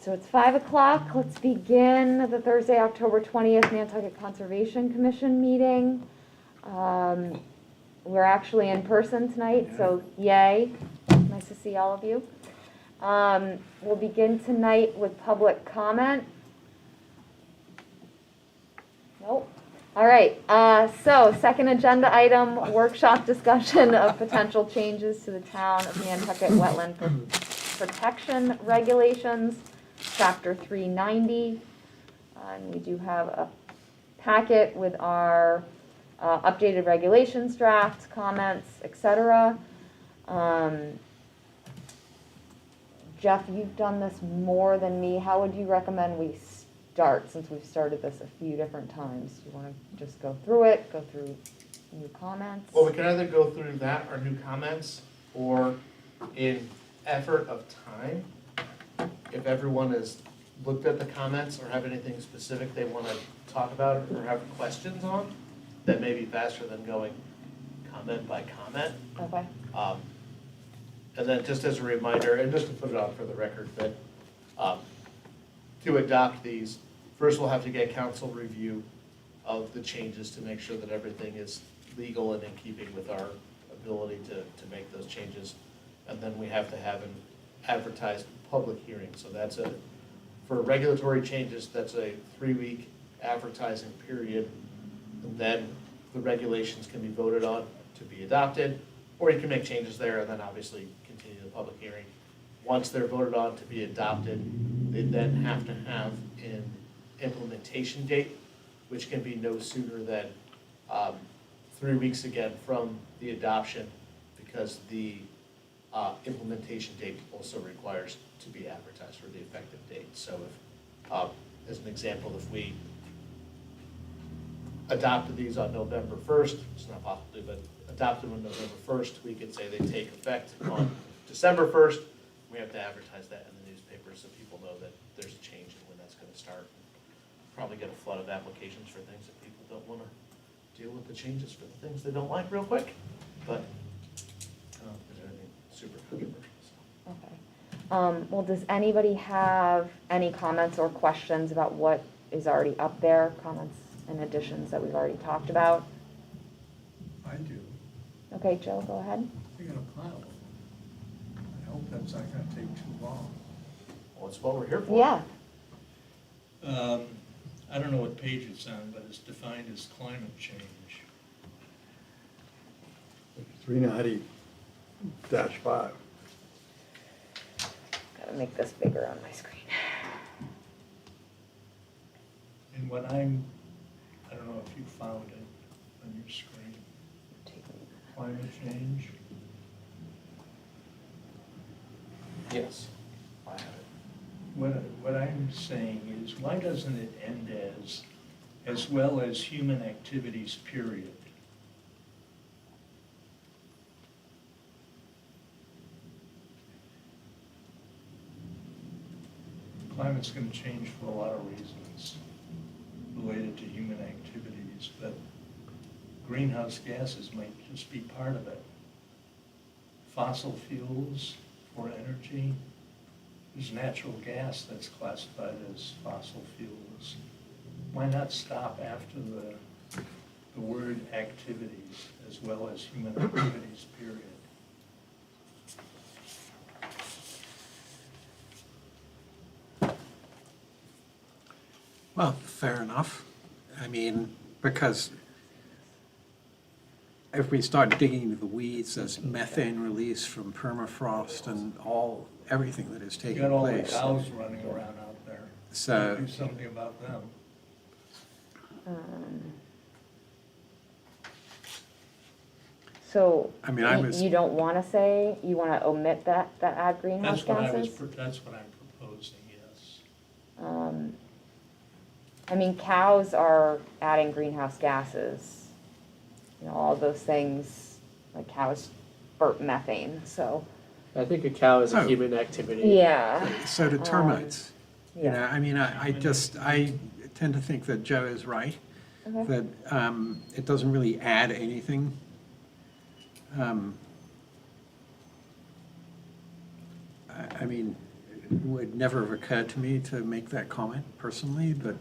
so it's 5 o'clock. Let's begin the Thursday, October 20th Nantucket Conservation Commission meeting. We're actually in person tonight, so yay. Nice to see all of you. We'll begin tonight with public comment. Nope. All right, so second agenda item, workshop discussion of potential changes to the town of Nantucket Wetland Protection Regulations, Chapter 390. And we do have a packet with our updated regulations draft, comments, etc. Jeff, you've done this more than me. How would you recommend we start, since we've started this a few different times? Do you want to just go through it, go through new comments? Well, we can either go through that or new comments, or in effort of time, if everyone has looked at the comments or have anything specific they want to talk about or have questions on, that may be faster than going comment by comment. Okay. And then just as a reminder, and just to put it on for the record, that to adopt these, first we'll have to get council review of the changes to make sure that everything is legal and in keeping with our ability to make those changes. And then we have to have an advertised public hearing. So that's for regulatory changes, that's a 3-week advertising period. And then the regulations can be voted on to be adopted, or you can make changes there and then obviously continue the public hearing. Once they're voted on to be adopted, they then have to have an implementation date, which can be no sooner than 3 weeks again from the adoption, because the implementation date also requires to be advertised for the effective date. So if, as an example, if we adopted these on November 1st, it's not possible, but adopted on November 1st, we could say they take effect on December 1st. We have to advertise that in the newspaper so people know that there's a change and when that's going to start. Probably get a flood of applications for things that people don't want to deal with the changes for the things they don't like real quick, but I don't think there's anything super controversial. So. Okay. Well, does anybody have any comments or questions about what is already up there? Comments and additions that we've already talked about? I do. Okay, Joe, go ahead. I got a pile of them. I hope that's not gonna take too long. Well, it's what we're here for. Yeah. I don't know what page it's on, but it's defined as climate change. 390-5. Gotta make this bigger on my screen. And what I don't know if you found it on your screen. Climate change. Yes, I have it. What I'm saying is, why doesn't it end as well as human activities, period? Climate's going to change for a lot of reasons related to human activities, but greenhouse gases might just be part of it. Fossil fuels for energy. There's natural gas that's classified as fossil fuels. Why not stop after the word activities as well as human activities, period? Well, fair enough. I mean, because if we start digging into the weeds, there's methane release from permafrost and everything that is You taking got all the place. cows running around out there. So, Do something about them. So I mean, I was- you don't want to say, you want to omit that add greenhouse gases? That's what I'm proposing, yes. I mean, cows are adding greenhouse gases. You know, all those things, like cows burp methane, so, I think a cow is a Oh. human activity. yeah. so do termites. You know, Yeah. I mean, I tend to think that Joe is right, Okay. that it doesn't really add anything. I mean, would never have occurred to me to make that comment personally, but,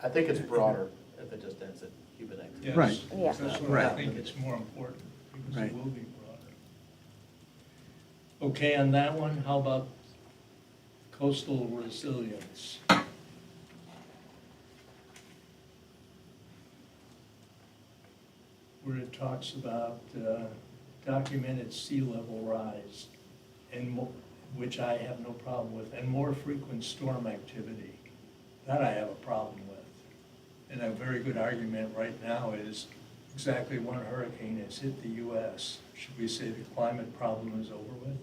I think it's broader if it just ends at human activity. Yes, Right. Yeah. That's what I Right. think it's more important, because Right. it will be broader. Okay, on that one, how about coastal resilience? Where it talks about documented sea level rise, and which I have no problem with, and more frequent storm activity. That I have a problem with. And a very good argument right now is exactly one hurricane has hit the US. Should we say the climate problem is over with?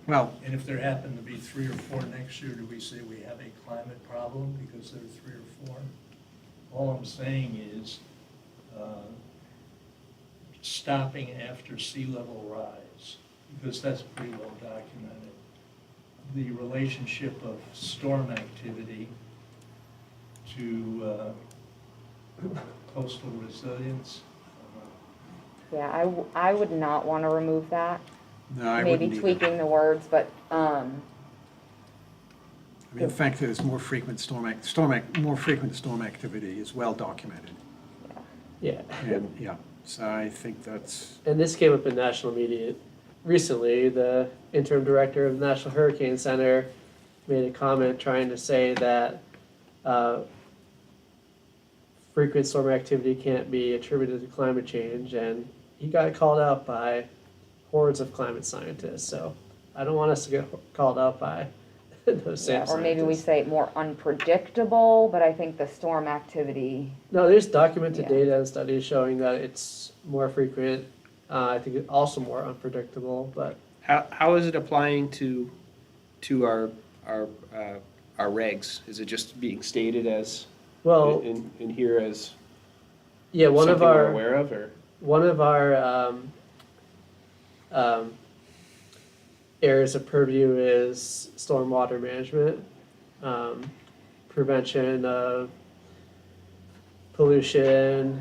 well, And if there happen to be 3 or 4 next year, do we say we have a climate problem because there are 3 or 4? All I'm saying is, stopping after sea level rise, because that's pretty well documented. The relationship of storm activity to coastal resilience. Yeah, I would not want to remove that. no, I Maybe wouldn't either. tweaking the words, but, I mean, the fact that there's more frequent more frequent storm activity is well documented. Yeah. And, yeah, so I think that's, And this came up in national media recently. The interim director of the National Hurricane Center made a comment trying to say that frequent storm activity can't be attributed to climate change, and he got called out by hordes of climate scientists. So I don't want us to get called out by those same yeah, or scientists. maybe we say more unpredictable, but I think the storm activity, No, there's documented Yeah. data and studies showing that it's more frequent. I think it's also more unpredictable, but How is it applying to our regs? Is it just being stated as, well, in here as yeah, something we're aware of, or? one of our areas of purview is stormwater management, prevention of pollution,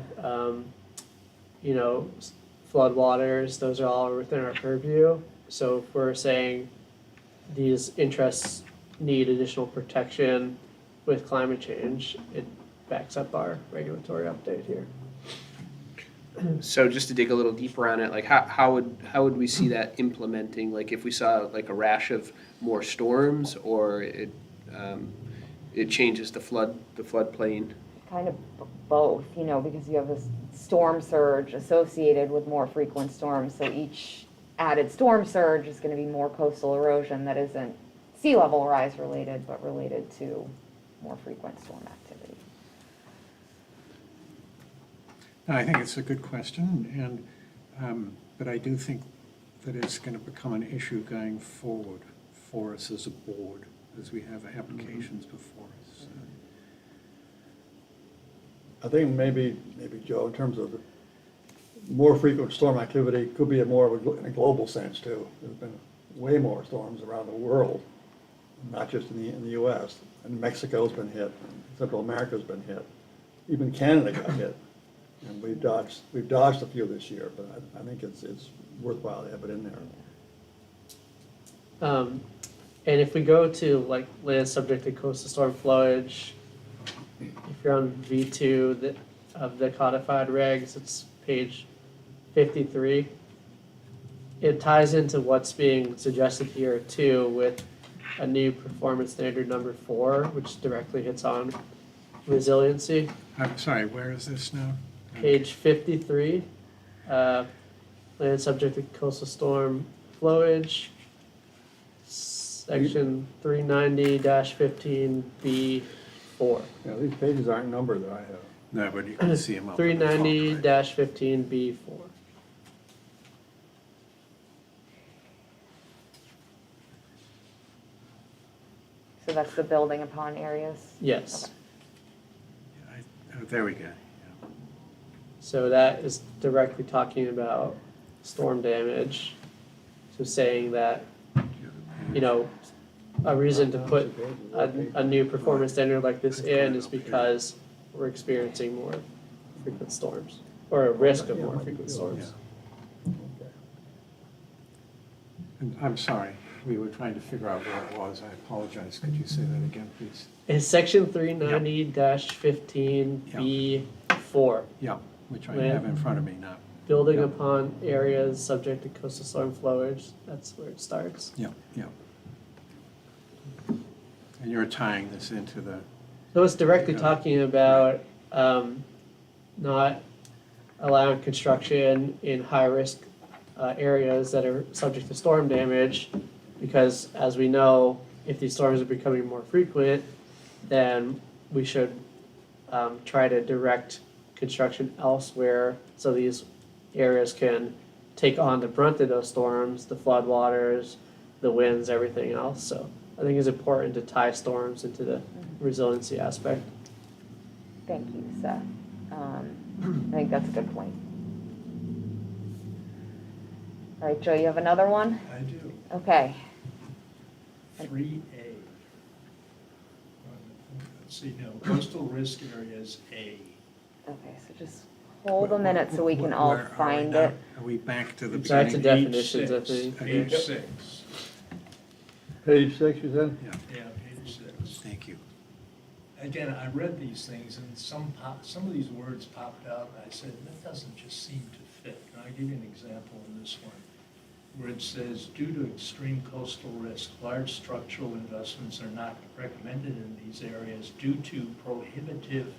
floodwaters. Those are all within our purview. So if we're saying these interests need additional protection with climate change, it backs up our regulatory update here. So just to dig a little deeper on it, like how would we see that implementing? Like if we saw like a rash of more storms, or it changes the floodplain? kind of both, because you have this storm surge associated with more frequent storms, so each added storm surge is going to be more coastal erosion that isn't sea level rise related, but related to more frequent storm activity. I think it's a good question, and, but I do think that it's going to become an issue going forward for us as a board, as we have applications before us. I think maybe, Joe, in terms of more frequent storm activity, could be more of in a global sense too. There's been way more storms around the world, not just in the US. And Mexico's been hit, and Central America's been hit. Even Canada got hit. And we've dodged a few this year, but I think it's worthwhile to have it in there. And if we go to like land subject to coastal storm flowage, if you're on V2 of the codified regs, it's page 53. It ties into what's being suggested here too, with a new performance standard number 4, which directly hits on resiliency. I'm sorry, where is this now? Page 53, land subject to coastal storm flowage, section 390-15B4. These pages aren't numbered that I have. No, but you can see them up. at the top, right? 390-15B4. So that's the building upon areas? Yes. Oh, there we go. Yeah. So that is directly talking about storm damage. So saying that, a reason to put a new performance standard like this in is because we're experiencing more frequent storms, or a risk of more frequent storms. And I'm sorry, we were trying to figure out where it was. I apologize. Could you say that again, please? It's section 390-15B4, Yeah, which I When- have in front of me now. building Yeah. upon areas subject to coastal storm flowage. That's where it starts. Yeah, yeah. And you're tying this into the, So it's directly Yeah. talking about not allowing construction in high-risk areas that are subject to storm damage, because as we know, if these storms are becoming more frequent, then we should try to direct construction elsewhere so these areas can take on the brunt of those storms, the floodwaters, the winds, everything else. So I think it's important to tie storms into the resiliency aspect. Thank you, Seth. I think that's a good point. All right, Joe, you have another one? I do. Okay. 3A. Let's see, no, coastal risk areas A. Okay, so just hold a minute so we can all where are we find now? it. Are we back to the It's Back to beginning? definitions, I think. Page 6. Page 6, you said? Yeah, Yeah, page 6. thank you. Again, I read these things and some of these words popped out and I said, that doesn't just seem to fit. And I'll give you an example in this one, where it says, due to extreme coastal risk, large structural investments are not recommended in these areas due to prohibitive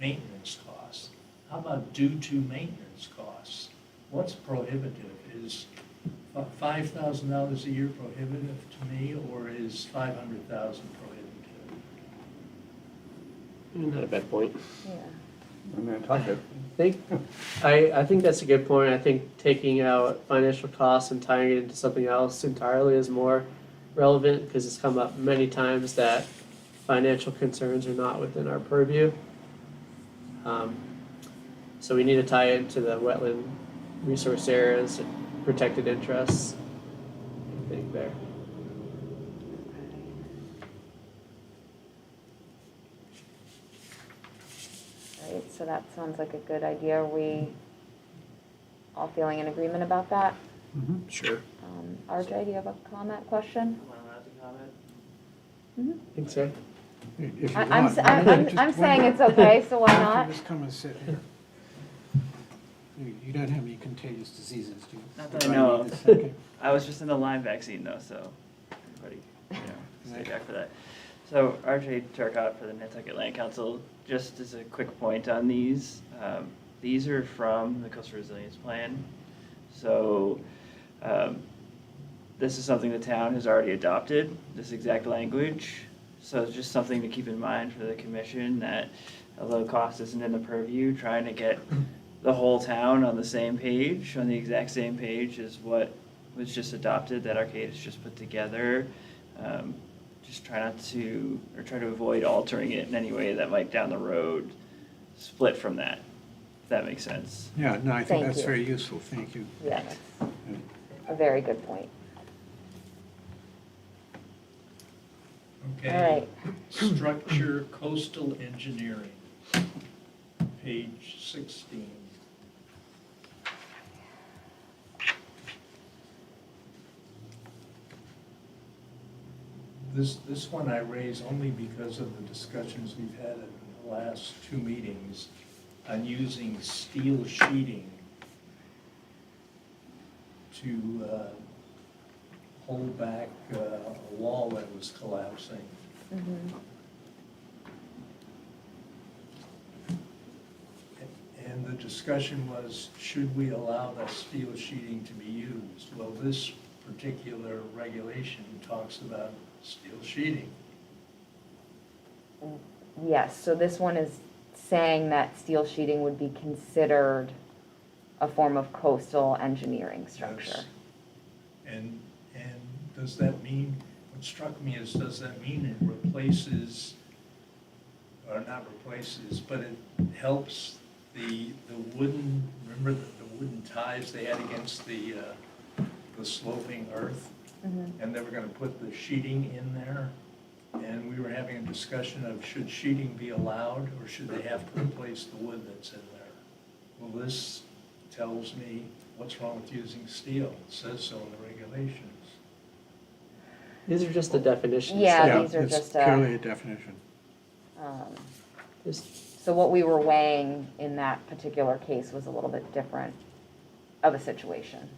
maintenance costs. How about due to maintenance costs? What's prohibitive? Is $5,000 a year prohibitive to me, or is $500,000 prohibitive? Not a bad point. Yeah. In Nantucket. I think that's a good point. I think taking out financial costs and tying it into something else entirely is more relevant, because it's come up many times that financial concerns are not within our purview. So we need to tie it into the wetland resource areas, protected interests, I think there. Right, so that sounds like a good idea. Are we all feeling in agreement about that? Sure. RJ, do you have a comment, question? Mhm. I think so. If you I'm, want, s- why don't you I'm, just- I'm why saying don't- it's okay, so why why don't not? you just come and sit here? You don't have any contagious diseases, do you? Not that Do I know need of. this? Okay. I was just in the Lyme vaccine though, so everybody, stay back for that. So RJ Turcott for the Nantucket Land Council, just as a quick point on these are from the Coastal Resilience Plan. So this is something the town has already adopted, this exact language. So it's just something to keep in mind for the commission, that although cost isn't in the purview, trying to get the whole town on the same page, on the exact same page as what was just adopted, that Arcadis just put together. Just try to avoid altering it in any way that might down the road split from that, if that makes sense. Yeah, no, I think Thank that's you. very useful, thank you. Yeah, that's a very good point. All Okay. right. Structure coastal engineering, page 16. This one I raise only because of the discussions we've had in the last 2 meetings on using steel sheeting to hold back a wall that was collapsing. Mhm. And the discussion was, should we allow the steel sheeting to be used? Well, this particular regulation talks about steel sheeting. Yes, so this one is saying that steel sheeting would be considered a form of coastal engineering structure. Yes. And does that mean, what struck me is, does that mean it replaces, or not replaces, but it helps the wooden, remember the wooden ties they had against the sloping earth? Mhm. And they were gonna put the sheeting in there, and we were having a discussion of should sheeting be allowed, or should they have to replace the wood that's in there? Well, this tells me what's wrong with using steel, it says so in the regulations. These are just the definitions. Yeah, Yeah, these are it's just, purely a definition. Just- So what we were weighing in that particular case was a little bit different of a situation.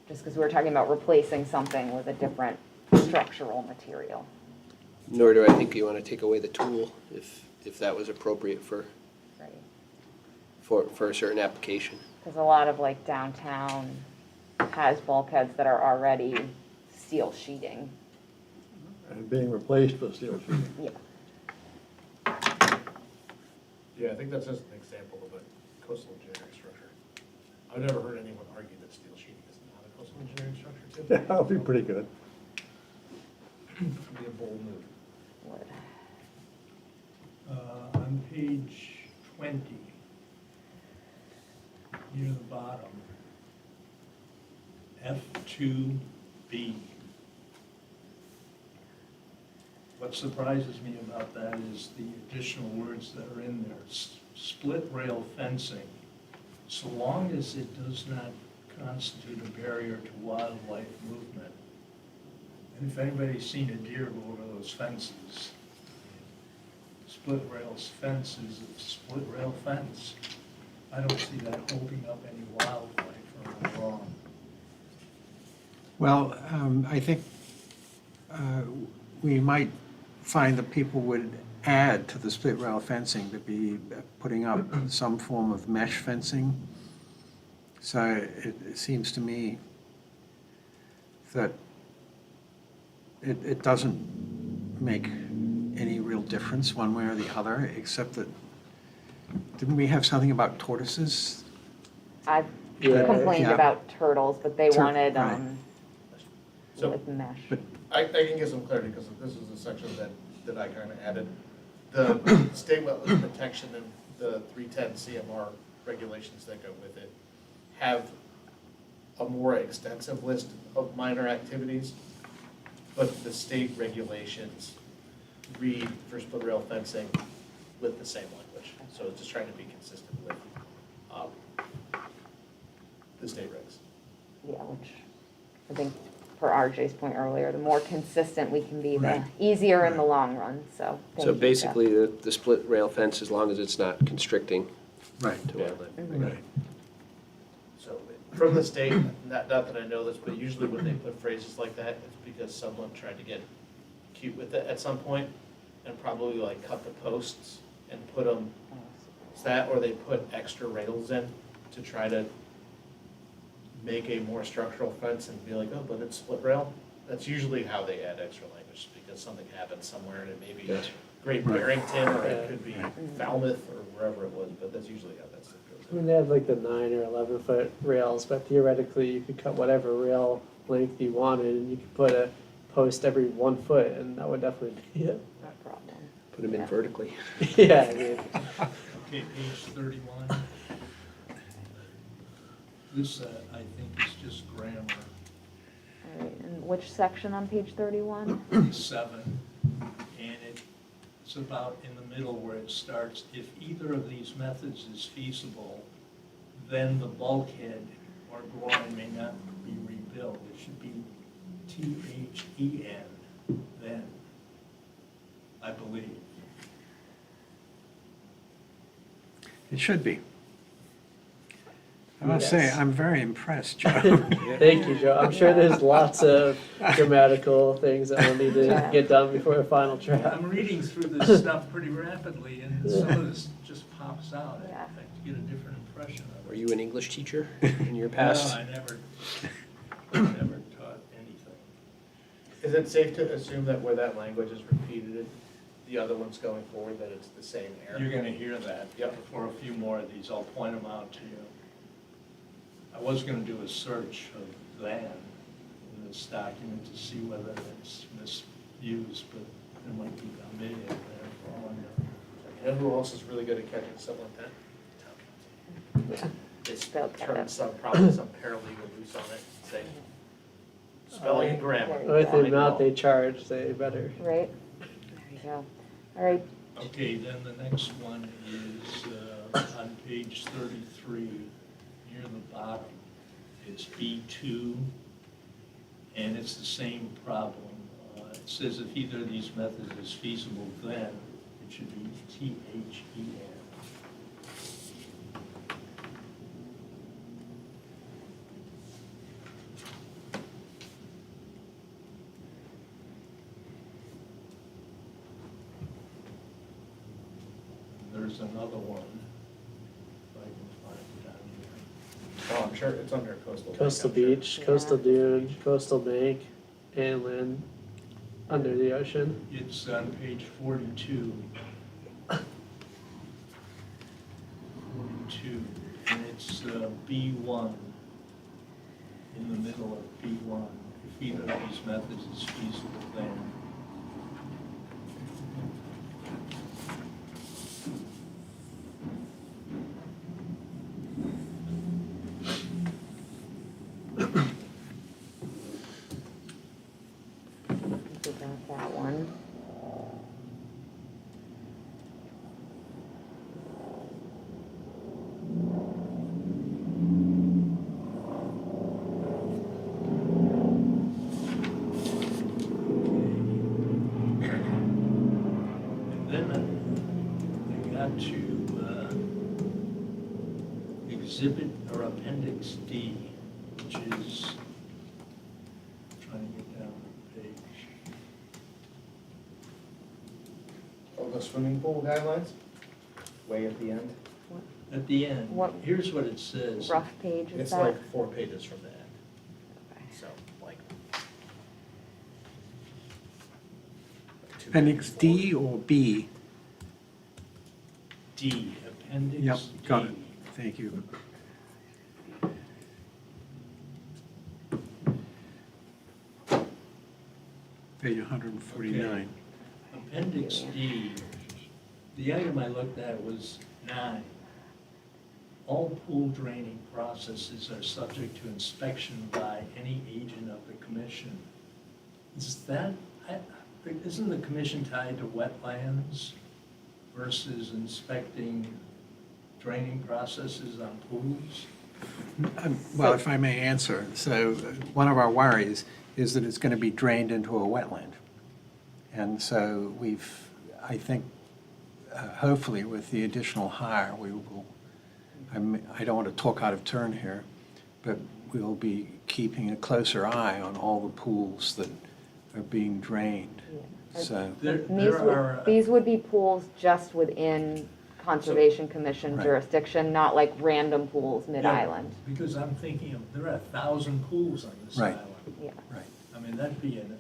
Just because we were talking about replacing something with a different structural material. Nor do I think you want to take away the tool if that was appropriate for, Right. for a certain application. Because a lot of like downtown has bulkheads that are already steel sheeting. And being replaced with steel sheeting. Yeah. Yeah, I think that's just an example of a coastal engineering structure. I've never heard anyone argue that steel sheeting is not a coastal engineering structure, too. Yeah, that'll be pretty good. It'd be a bold move. Wood. On page 20, near the bottom, F2B. What surprises me about that is the additional words that are in there. Split rail fencing, so long as it does not constitute a barrier to wildlife movement. And if anybody's seen a deer go over those fences, split rail fence is a split rail fence. I don't see that holding up any wildlife or wrong. Well, I think we might find that people would add to the split rail fencing to be putting up some form of mesh fencing. So it seems to me that it doesn't make any real difference one way or the other, except that, didn't we have something about tortoises? I've Yeah. complained Yeah. about turtles, but they wanted, right. So with mesh. But I can get some clarity because this is a section that I kind of added. The state wetland protection and the 310 CMR regulations that go with it have a more extensive list of minor activities, but the state regulations read for split rail fencing with the same language. So it's just trying to be consistent with the state regs. Yeah, which I think per RJ's point earlier, the more consistent we can be, the Right. easier in the Right. long run, so. thank So you, Jeff. basically, the split rail fence, as long as it's not constricting right, to Yeah. wetland. right. So from the state, not that I know this, but usually when they put phrases like that, it's because someone tried to get cute with it at some point and probably like cut the posts and put them, it's that, or they put extra rails in to try to make a more structural fence and be like, oh, but it's split rail. That's usually how they add extra language, because something happened somewhere and it may be Gotcha. Great Right. Barrington, or Yeah. it could be Falmouth, or wherever it was, but that's usually how that stuff I goes. mean, they have like the 9 or 11-foot rails, but theoretically, you could cut whatever rail length you wanted, and you could put a post every 1 foot, and that would definitely be it. No problem. Put them in Yeah. vertically. Yeah, I mean, Okay, page 31. This, I think, is just grammar. All right, and which section on page 31? 7, and it's about in the middle where it starts, if either of these methods is feasible, then the bulkhead or groin may not be rebuilt. It should be THEN, then, I believe. It should be. I must say, Yes. I'm very impressed, Joe. thank you, Joe. I'm sure there's lots of grammatical things that will need to Yeah. get done before the final draft. I'm reading through this stuff pretty rapidly, and some of this just pops out. Yeah. I get a different impression of it. Were you an English teacher in your past? No, I never taught anything. Is it safe to assume that where that language is repeated, the other ones going forward, that it's the same error? You're gonna hear that. Yep. For a few more of these, I'll point them out to you. I was gonna do a search of "than" in this document to see whether it's misused, but there might be a million there for all I know. You know who else is really good at catching stuff like that? Yeah. They They'll get turn it. probably some paralegal loose on it and say, spelling and grammar. With the amount they charge, they better. Right? There you go. All right, Okay, then the next one is on page 33, near the bottom. It's B2, And it's the same problem. It says if either of these methods is feasible, then it should be THEN. There's another one, if I can find it down here. Oh, I'm sure it's under coastal. Coastal I'm sure. beach, coastal dune, coastal bank, and land under the ocean. It's on page 42. 42, and it's B1, in the middle of B1. If either of these methods is feasible, then. We got that one. And then I got to exhibit or appendix D, which is, trying to get down the page. Oh, the swimming pool guidelines, way at the end. At the end, What- here's what it says. Rough page is It's that? like 4 pages from the end, Okay. so like. 2 Appendix pages D forward. or B? D, appendix D. Yep, got it. Thank you. Page 149. Appendix D, the item I looked at was 9. All pool draining processes are subject to inspection by any agent of the commission. Is that, isn't the commission tied to wetlands versus inspecting draining processes on pools? Well, if I may answer, so one of our worries is that it's going to be drained into a wetland. And so we've, I think, hopefully with the additional hire, we will, I don't want to talk out of turn here, but we'll be keeping a closer eye on all the pools that are being drained. Yeah. So, These would be pools just within Conservation Commission Right. jurisdiction, not like random pools mid-island. Because I'm thinking of, there are 1,000 pools on this Right. island. Yeah. right. I mean, that'd be an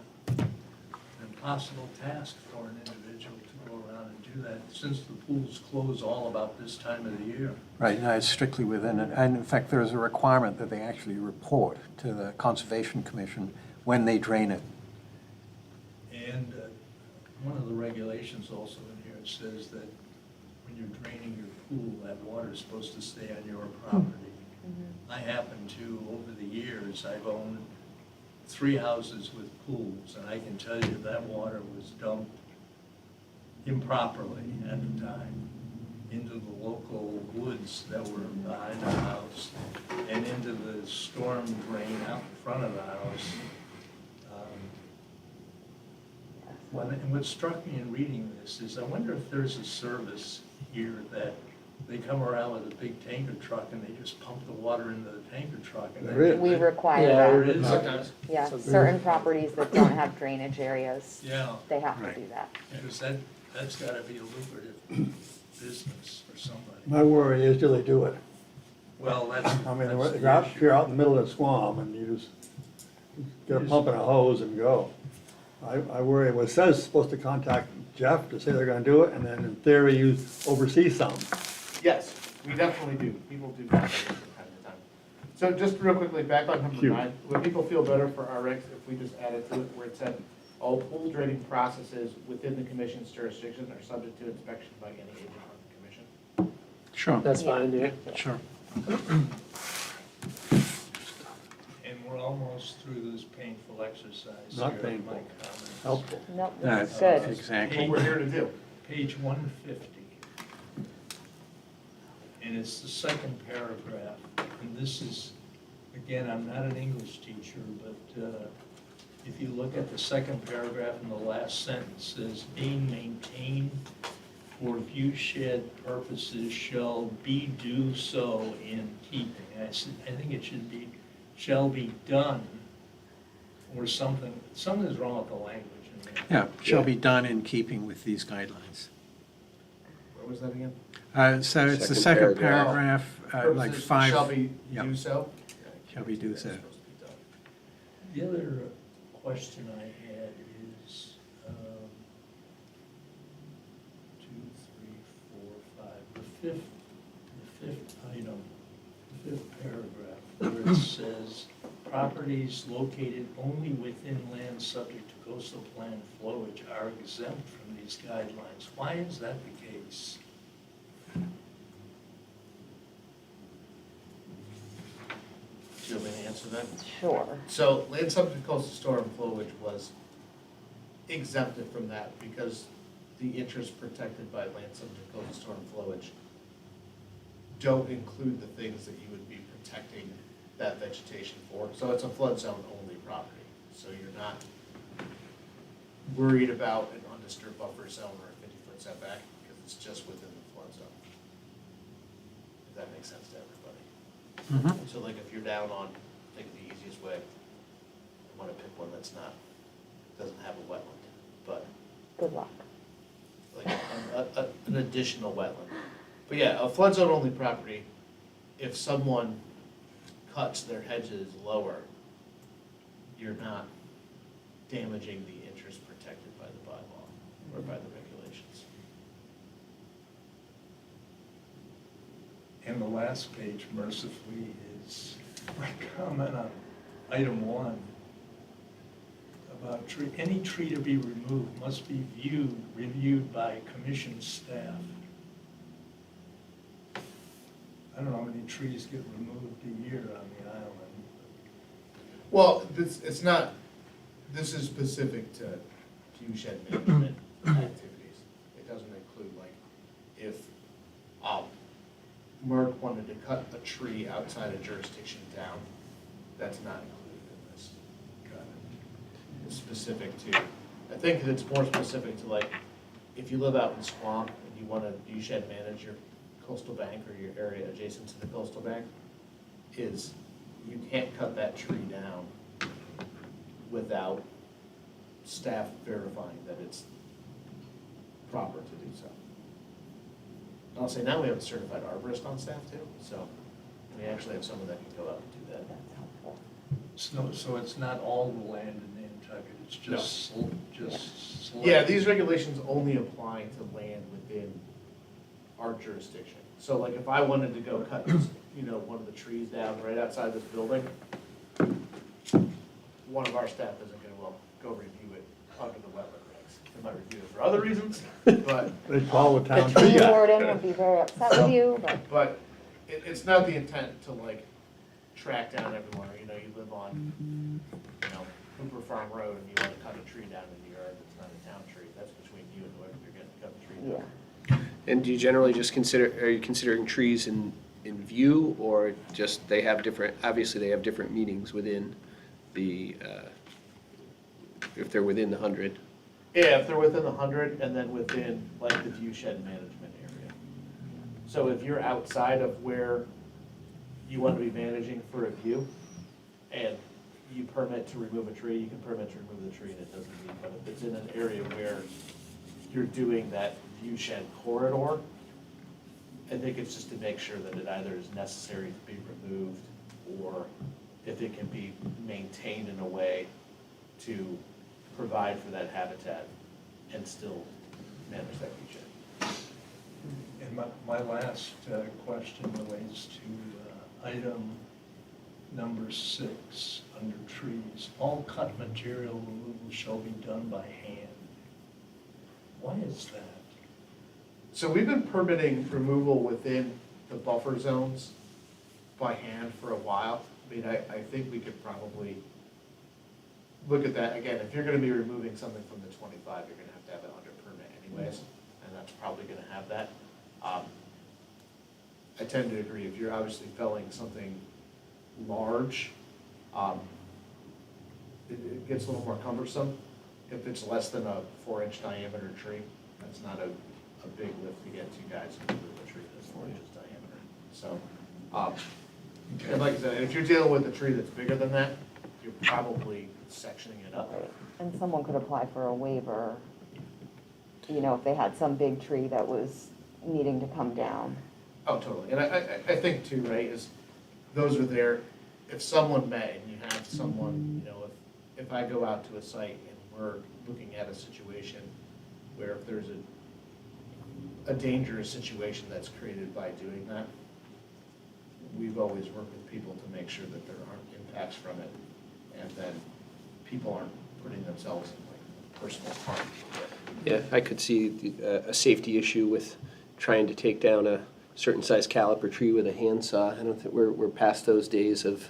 impossible task for an individual to go around and do that, since the pools close all about this time of the year. Right, no, it's strictly within it. And in fact, there is a requirement that they actually report to the Conservation Commission when they drain it. And one of the regulations also in here, it says that when you're draining your pool, that water is supposed to stay on your property. Mhm. I happen to, over the years, I've owned 3 houses with pools, and I can tell you that water was dumped improperly at the time into the local woods that were behind the house and into the storm drain out in front of the house. And what struck me in reading this is I wonder if there's a service here that they come around with a big tanker truck and they just pump the water into the tanker truck. And There is. We require Yeah, that. There is? Sometimes. Yeah, So- certain properties that don't have drainage areas, Yeah, they have to Right. do that. because that's gotta be a lucrative business for somebody. My worry is, do they do it? Well, that's. I mean, that's if the you're out, issue. if you're out in the middle of the swamp and you just get a pump and a hose and go. I worry, well, it says it's supposed to contact Jeff to say they're gonna do it, and then in theory, you oversee some. Yes, we definitely do. People do that from time to time. So just real quickly, back on number Cute. 9, would people feel better for our regs if we just added to it where it said, all pool draining processes within the commission's jurisdiction are subject to inspection by any agent of the commission? Sure, That's Yeah. fine, yeah. sure. And we're almost through this painful exercise. Not here of my painful. comments. Helpful. Nope, That's this is good. exactly. What we're here to do. Page 150. And it's the second paragraph. And this is, again, I'm not an English teacher, but if you look at the second paragraph in the last sentence, says being maintained for view shed purposes shall be do so in keeping. I think it should be, shall be done, or something, something's wrong with the language in there. Yeah, shall be done in keeping with these guidelines. Where was that again? So it's the Second second paragraph, like Purposes 5. Shall be yeah. do so? Shall be do so. The other question I had is, 2, 3, 4, 5, the fifth item, the fifth paragraph, where it says, properties located only within land subject to coastal plan flowage are exempt from these guidelines. Why is that the case? Do you want me to answer that? Sure. So land subject to coastal storm flowage was exempted from that because the interests protected by land subject to coastal storm flowage don't include the things that you would be protecting that vegetation for. So it's a flood zone only property. So you're not worried about an undisturbed buffer zone or a 50-foot setback because it's just within the flood zone. If that makes sense to everybody. Mhm. So like if you're down on, I think the easiest way, I want to pick one that's not, doesn't have a wetland, but Good luck. like an additional wetland. But yeah, a flood zone only property, if someone cuts their hedges lower, you're not damaging the interest protected by the bylaw or by the regulations. And the last page, mercifully, is my comment on item 1 about any tree to be removed must be reviewed by commission staff. I don't know how many trees get removed a year on the island. Well, it's not, this is specific to view shed management activities. It doesn't include like, if, Mark wanted to cut a tree outside a jurisdiction down, that's not included in this. It's specific to, I think it's more specific to like, if you live out in swamp and you want to view shed manage your coastal bank or your area adjacent to the coastal bank, is you can't cut that tree down without staff verifying that it's proper to do so. And I'll say now we have a certified arborist on staff too, so we actually have someone that can go out and do that. That's helpful. So it's not all the land in Nantucket, it's just, just. Yeah, these regulations only apply to land within our jurisdiction. So like if I wanted to go cut, one of the trees down right outside this building, one of our staff isn't gonna, go review it under the wetland regs. They might review it for other reasons, but, They follow the town The tree tree act. warden would be very upset with you, but it's not the intent to like track down everyone, you live on, Hooper Farm Road and you wanna cut a tree down in your yard that's not a town tree, that's between you and whoever you're gonna cut the tree down. yeah. And do you generally just are you considering trees in view, or just they have different, obviously they have different meanings within the, if they're within the 100? Yeah, if they're within the 100 and then within like the view shed management area. So if you're outside of where you want to be managing for a view and you permit to remove a tree, you can permit to remove the tree and it doesn't mean, but if it's in an area where you're doing that view shed corridor, I think it's just to make sure that it either is necessary to be removed or if it can be maintained in a way to provide for that habitat and still manage that view shed. And my last question relates to item number 6, under trees. All cut material removal shall be done by hand. Why is that? So we've been permitting removal within the buffer zones by hand for a while. I mean, I think we could probably look at that. Again, if you're gonna be removing something from the 25, you're gonna have it under permit anyways, and that's probably gonna have that. I tend to agree, if you're obviously felling something large, it gets a little more cumbersome. If it's less than a 4-inch diameter tree, that's not a big lift to get 2 guys to move a tree that's 4 inches diameter. So, and like I said, if you're dealing with a tree that's bigger than that, you're probably sectioning it up. Right. And someone could apply for a waiver, you know, if they had some big tree that was needing to come down. Oh, totally. And I think too, right, is those are there, if someone may, and you have someone, you know, if I go out to a site and we're looking at a situation where if there's a dangerous situation that's created by doing that, we've always worked with people to make sure that there aren't impacts from it, and then people aren't putting themselves in like personal harm. Yeah, I could see a safety issue with trying to take down a certain size caliper tree with a handsaw. I don't think we're past those days of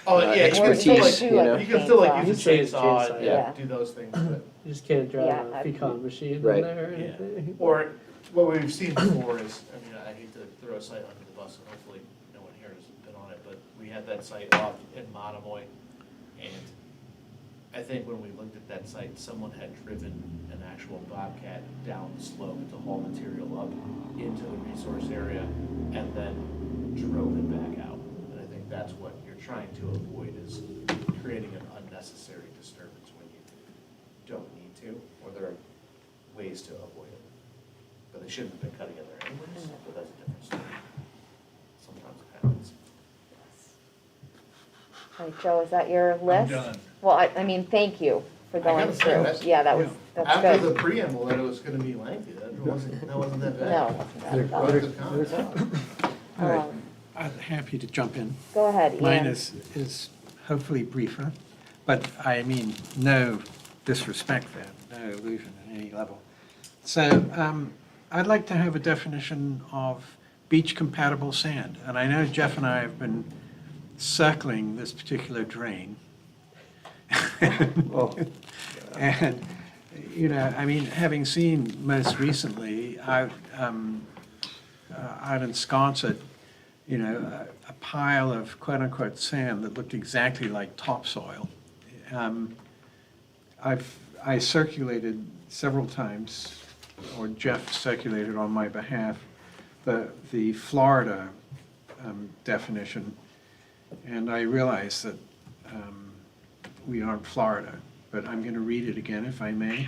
Oh, yeah, expertise, you you can know. You can still like Chainsaw. use a chainsaw and Yeah. do those things, but. You just can't drive Yeah, a I- pecan machine in Right. there or Yeah. anything. Or what we've seen before is, I mean, I hate to throw a site under the bus, and hopefully no one here has been on it, but we had that site off in Monomoy. And I think when we looked at that site, someone had driven an actual bobcat down the slope to haul material up into the resource area and then drove it back out. And I think that's what you're trying to avoid, is creating an unnecessary disturbance when you don't need to, or there are ways to avoid it. But they shouldn't have been cutting in there anyways, but that's a different story. Sometimes it happens. All right, Joe, is that your list? done. Well, I mean, thank you for I going gotta say, through. that's- Yeah, that's After good. the preamble, that it was gonna be lengthy, that wasn't that bad. No, it wasn't bad at all. Good comments. All right, Um, I'm happy to jump in. Go ahead, Ian. Mine is hopefully briefer, but I mean, no disrespect there, no illusion at any level. So I'd like to have a definition of beach-compatible sand. And I know Jeff and I have been circling this particular drain. Oh, And, you know, I mean, having seen most recently out in Sconset, you know, a pile of quote-unquote sand that looked exactly like topsoil. I circulated several times, or Jeff circulated on my behalf, the Florida definition, and I realized that we aren't Florida, but I'm going to read it again if I may.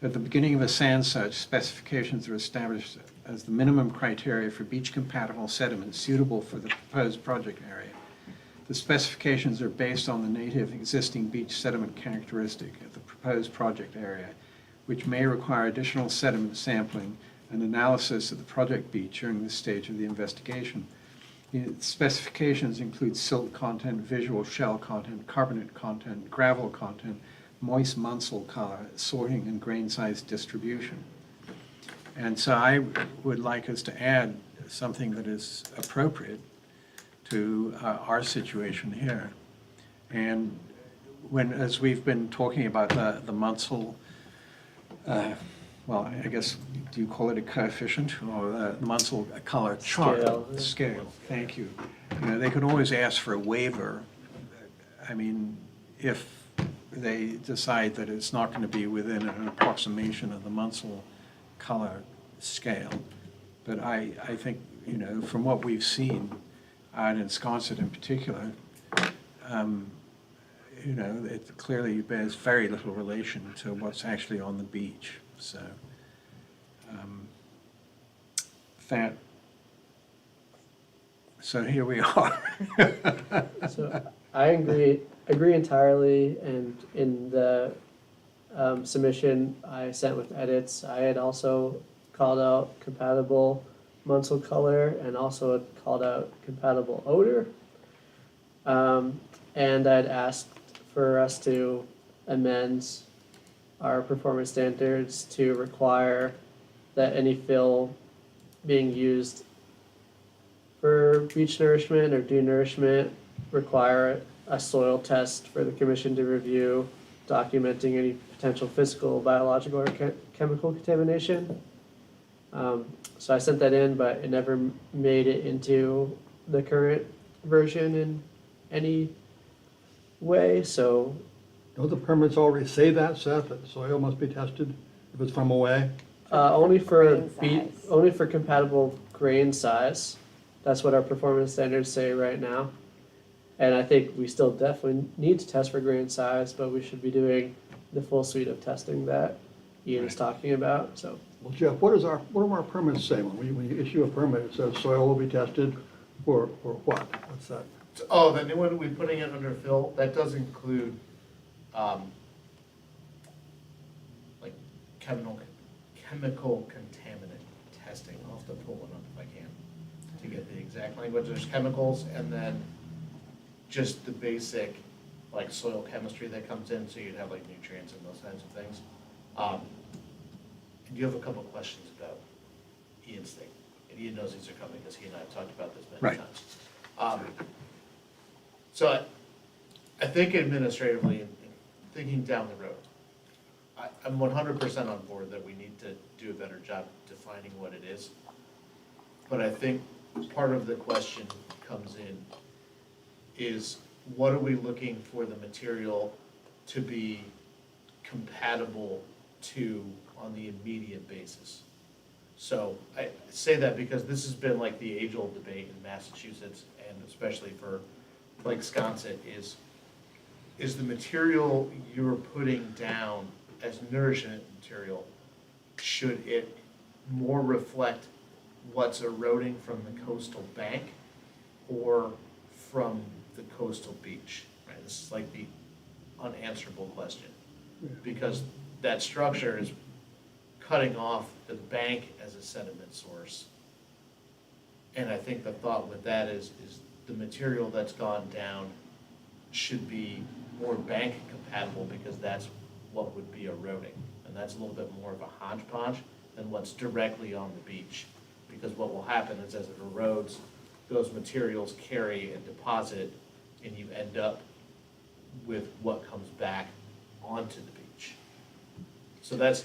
At the beginning of a sand search, specifications are established as the minimum criteria for beach-compatible sediment suitable for the proposed project area. The specifications are based on the native existing beach sediment characteristic of the proposed project area, which may require additional sediment sampling and analysis of the project beach during this stage of the investigation. The specifications include silt content, visual shell content, carbonate content, gravel content, moist munsel color, sorting, and grain size distribution. And so I would like us to add something that is appropriate to our situation here. And as we've been talking about the munsel, well, I guess, do you call it a coefficient or the munsel color chart? Scale. Scale, thank you. You know, they could always ask for a waiver. I mean, if they decide that it's not going to be within an approximation of the munsel color scale. But I think, you know, from what we've seen out in Sconset in particular, you know, it clearly bears very little relation to what's actually on the beach. So so here we are. So I agree entirely, and in the submission I sent with edits, I had also called out compatible munsel color and also had called out compatible odor. And I'd asked for us to amend our performance standards to require that any fill being used for beach nourishment or dune nourishment require a soil test for the commission to review, documenting any potential physical, biological, or chemical contamination. So I sent that in, but it never made it into the current version in any way. So Don't the permits already say that, Seth, that soil must be tested if it's from away? Only for Grain size. only for compatible grain size. That's what our performance standards say right now. And I think we still definitely need to test for grain size, but we should be doing the full suite of testing that Ian is talking about, so. Well, Jeff, what do our permits say? When you issue a permit, it says soil will be tested for what? What's that? Oh, the new one we're putting it under fill, that does include, like chemical contaminant testing. I'll have to pull one up if I can to get the exact language. There's chemicals and then just the basic, like soil chemistry that comes in, so you'd have like nutrients and those kinds of things. And you have a couple of questions about Ian's thing, and Ian knows these are coming because he and I have talked about this many Right. times. So I think administratively, and thinking down the road, I'm 100% on board that we need to do a better job defining what it is. But I think part of the question comes in is, what are we looking for the material to be compatible to on the immediate basis? So I say that because this has been like the age-old debate in Massachusetts, and especially for like Sconset, is the material you're putting down as nourishment material, should it more reflect what's eroding from the coastal bank or from the coastal beach? Right? This is like the unanswerable question, because that structure is cutting off the bank as a sediment source. And I think the thought with that is the material that's gone down should be more bank compatible, because that's what would be eroding. And that's a little bit more of a hodgepodge than what's directly on the beach. Because what will happen is, as it erodes, those materials carry and deposit, and you end up with what comes back onto the beach. So that's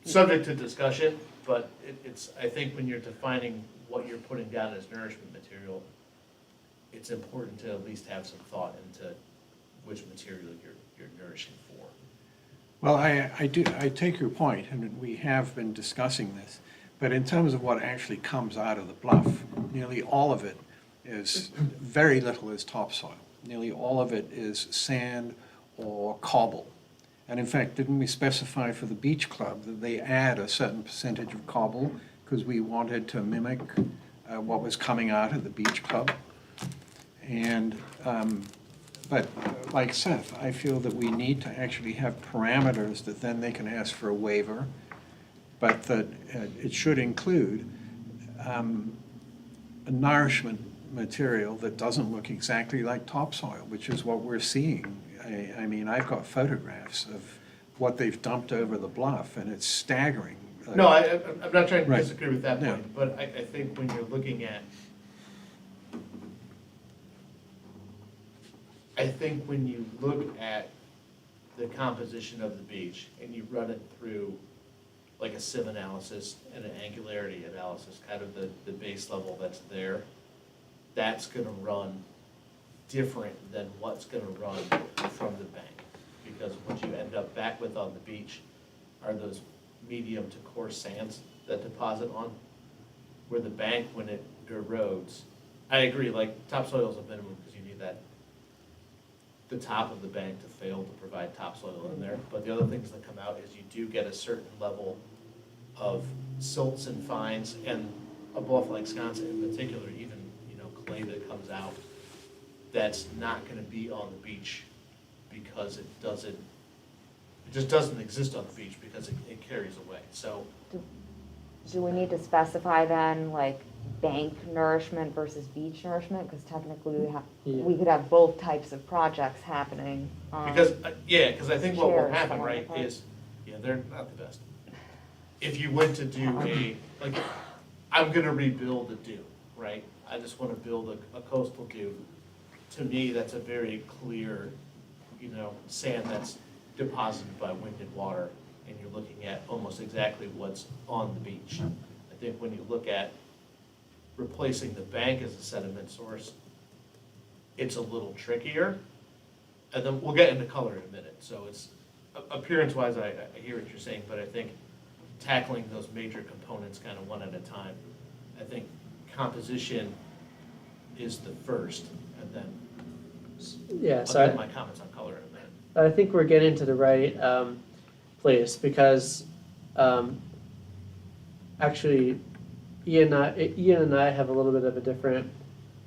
subject to discussion, but it's, I think when you're defining what you're putting down as nourishment material, it's important to at least have some thought into which material you're nourishing for. Well, I take your point, and we have been discussing this, but in terms of what actually comes out of the bluff, nearly all of it is, very little is topsoil. Nearly all of it is sand or cobble. And in fact, didn't we specify for the beach club that they add a certain percentage of cobble because we wanted to mimic what was coming out of the beach club? And, but like Seth, I feel that we need to actually have parameters that then they can ask for a waiver, but that it should include a nourishment material that doesn't look exactly like topsoil, which is what we're seeing. I mean, I've got photographs of what they've dumped over the bluff, and it's staggering. No, I'm not trying to Right. disagree with that Yeah. point, but I think when you're looking at, I think when you look at the composition of the beach and you run it through like a sieve analysis and an angularity analysis, kind of the base level that's there, that's gonna run different than what's gonna run from the bank. Because what you end up back with on the beach are those medium to coarse sands that deposit on, where the bank, when it erodes, I agree, like topsoil is a minimum because you need that, the top of the bank to fail to provide topsoil in there. But the other things that come out is you do get a certain level of silts and fines, and a bluff like Sconset in particular, even, clay that comes out, that's not gonna be on the beach because it just doesn't exist on the beach because it carries away, so. Do we need to specify then, like, bank nourishment versus beach nourishment? Because technically we could have both types of projects happening. Because I think what will Chairs happen, falling right, apart. is, they're not the best. If you went to do I'm gonna rebuild a dune, right? I just wanna build a coastal dune. To me, that's a very clear, sand that's deposited by wind and water, and you're looking at almost exactly what's on the beach. I think when you look at replacing the bank as a sediment source, it's a little trickier. and then we'll get into color in a minute, so it's, appearance-wise, I hear what you're saying, but I think tackling those major components kind of one at a time. I think composition is the first, and then Yeah, I'll so get my comments on color in a minute. I think we're getting to the right place because actually Ian and I have a little bit of a different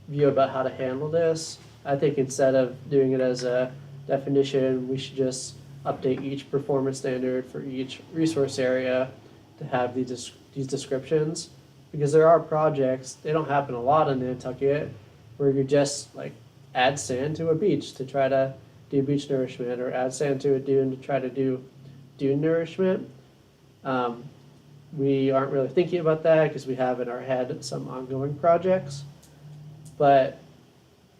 view about how to handle this. I think instead of doing it as a definition, we should just update each performance standard for each resource area to have these descriptions. Because there are projects, they don't happen a lot in Nantucket, where you just like add sand to a beach to try to do beach nourishment, or add sand to a dune to try to do dune nourishment. We aren't really thinking about that because we have in our head some ongoing projects. But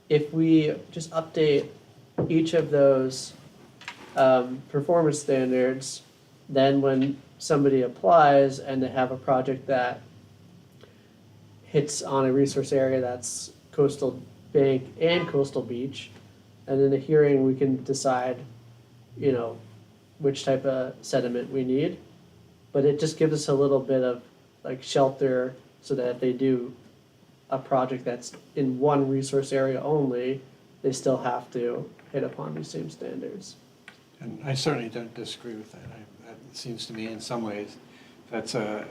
if we just update each of those performance standards, then when somebody applies and they have a project that hits on a resource area that's coastal bank and coastal beach, and in the hearing we can decide, you know, which type of sediment we need. But it just gives us a little bit of like shelter so that if they do a project that's in one resource area only, they still have to hit upon these same standards. And I certainly don't disagree with that. That seems to me in some ways that's a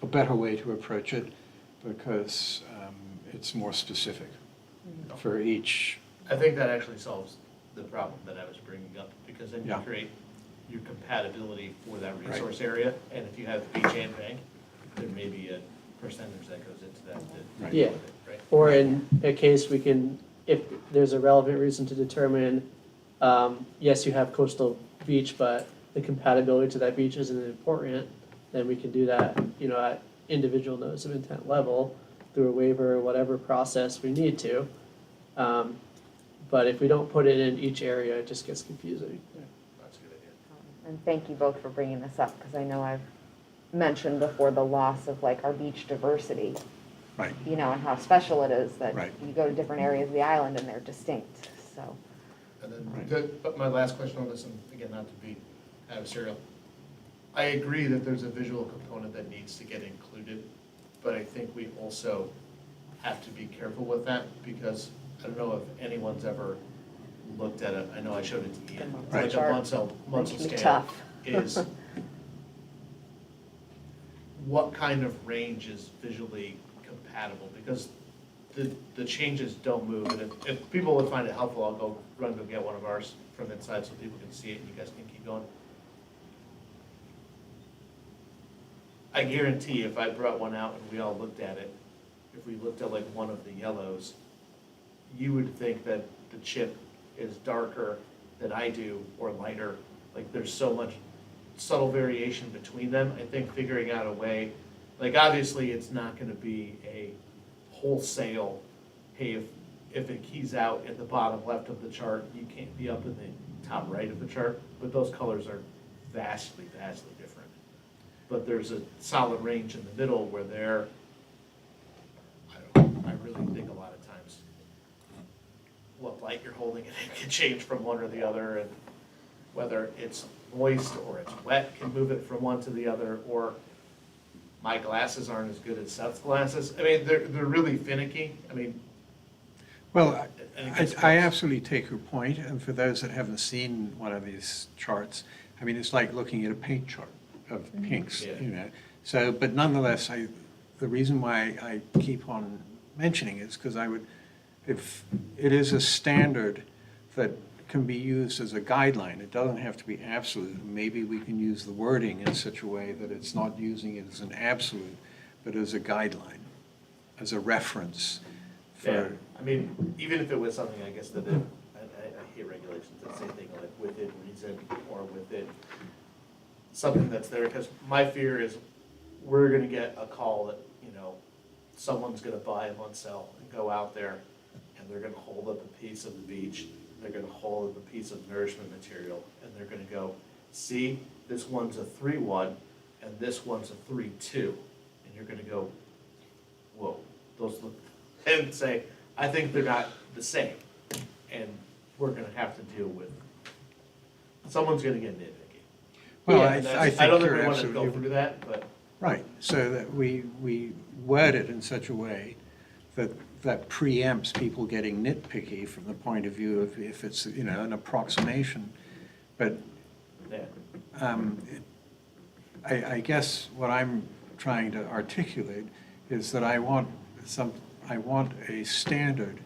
better way to approach it because it's more specific for each. I think that actually solves the problem that I was bringing up, because then you Yeah. create your compatibility for that Right. resource area, and if you have beach and bank, there may be a percentage that goes into that. Right. Yeah. Right? Or in a case we can, if there's a relevant reason to determine, yes, you have coastal beach, but the compatibility to that beach isn't important, then we can do that, you know, at individual notice of intent level through a waiver or whatever process we need to. But if we don't put it in each area, it just gets confusing. That's a good idea. And thank you both for bringing this up, because I know I've mentioned before the loss of like our beach diversity, Right. you know, and how special it is that Right. you go to different areas of the island and they're distinct, so. And Right. then, but my last question on this, and again, not to be adversarial, I agree that there's a visual component that needs to get included, but I think we also have to be careful with that, because I don't know if anyone's ever looked at it, I know I showed it to Ian, Right. like a Munsell Makes me scale tough. is what kind of range is visually compatible, because the changes don't move, and if people would find it helpful, I'll go get one of ours from inside so people can see it and you guys can keep going. I guarantee if I brought one out and we all looked at it, if we looked at like one of the yellows, you would think that the chip is darker than I do or lighter. Like there's so much subtle variation between them. I think figuring out a way, like obviously it's not gonna be a wholesale, hey, if it keys out at the bottom left of the chart, you can't be up in the top right of the chart, but those colors are vastly, vastly different. But there's a solid range in the middle where they're, I don't know, I really think a lot of times what light you're holding it in can change from one or the other, and whether it's moist or it's wet can move it from one to the other, or my glasses aren't as good as Seth's glasses. I mean, they're really finicky. I mean, Well, and it gets I close. absolutely take your point, and for those that haven't seen one of these charts, I mean, it's like looking at a paint chart of pinks, Yeah. you know. So, but nonetheless, the reason why I keep on mentioning it is because if it is a standard that can be used as a guideline, it doesn't have to be absolute. Maybe we can use the wording in such a way that it's not using it as an absolute, but as a guideline, as a reference Yeah, for, I mean, even if it was something, I guess, that I hate regulations that say things like within reason or within something that's there, because my fear is we're gonna get a call that, you know, someone's gonna buy a Munsell and go out there and they're gonna hold up a piece of the beach, they're gonna hold up a piece of nourishment material, and they're gonna go, see, this one's a 3-1 and this one's a 3-2. And you're gonna go, whoa, those look, and say, I think they're not the same. And we're gonna have to deal with, someone's gonna get nitpicky. Well, Yeah, I And think that's- I don't think you're we wanna go absolutely through that, but right, so that we word it in such a way that preempts people getting nitpicky from the point of view of if it's, an approximation. But yeah. I guess what I'm trying to articulate is that I want a standard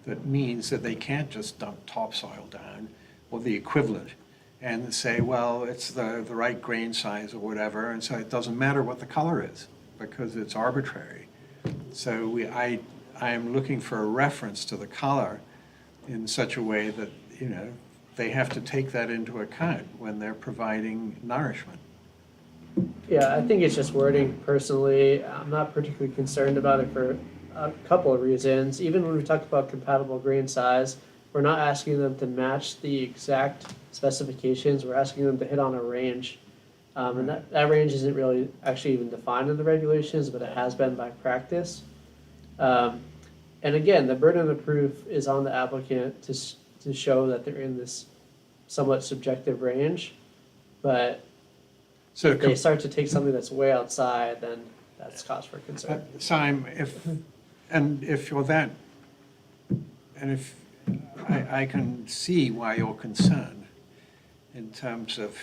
that means that they can't just dump topsoil down or the equivalent and say, well, it's the right grain size or whatever, and so it doesn't matter what the color is because it's arbitrary. So I am looking for a reference to the color in such a way that, they have to take that into account when they're providing nourishment. Yeah, I think it's just wording personally. I'm not particularly concerned about it for a couple of reasons. Even when we talk about compatible grain size, we're not asking them to match the exact specifications. We're asking them to hit on a range. And that range isn't really actually even defined in the regulations, but it has been by practice. And again, the burden of proof is on the applicant to show that they're in this somewhat subjective range. But So if they start to take something that's way outside, then that's cause for concern. Simon, if you're that, and if, I can see why you're concerned in terms of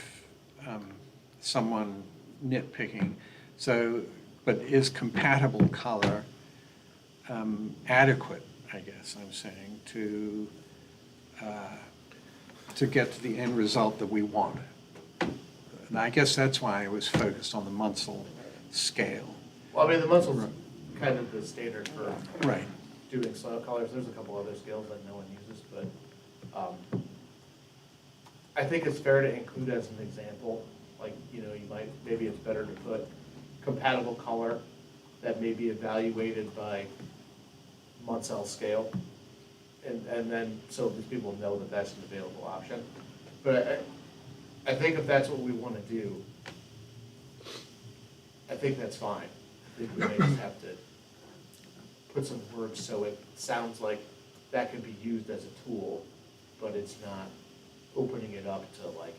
someone nitpicking. So, but is compatible color adequate, I guess I'm saying, to get to the end result that we want? And I guess that's why I was focused on the Munsell scale. Well, I mean, the Munsell's kind of the standard for Right. doing soil colors. There's a couple other scales that no one uses, but I think it's fair to include as an example, like, maybe it's better to put compatible color that may be evaluated by Munsell scale. And then, so these people know that that's an available option. But I think if that's what we want to do, I think that's fine. I think we may just have to put some words so it sounds like that could be used as a tool, but it's not opening it up to like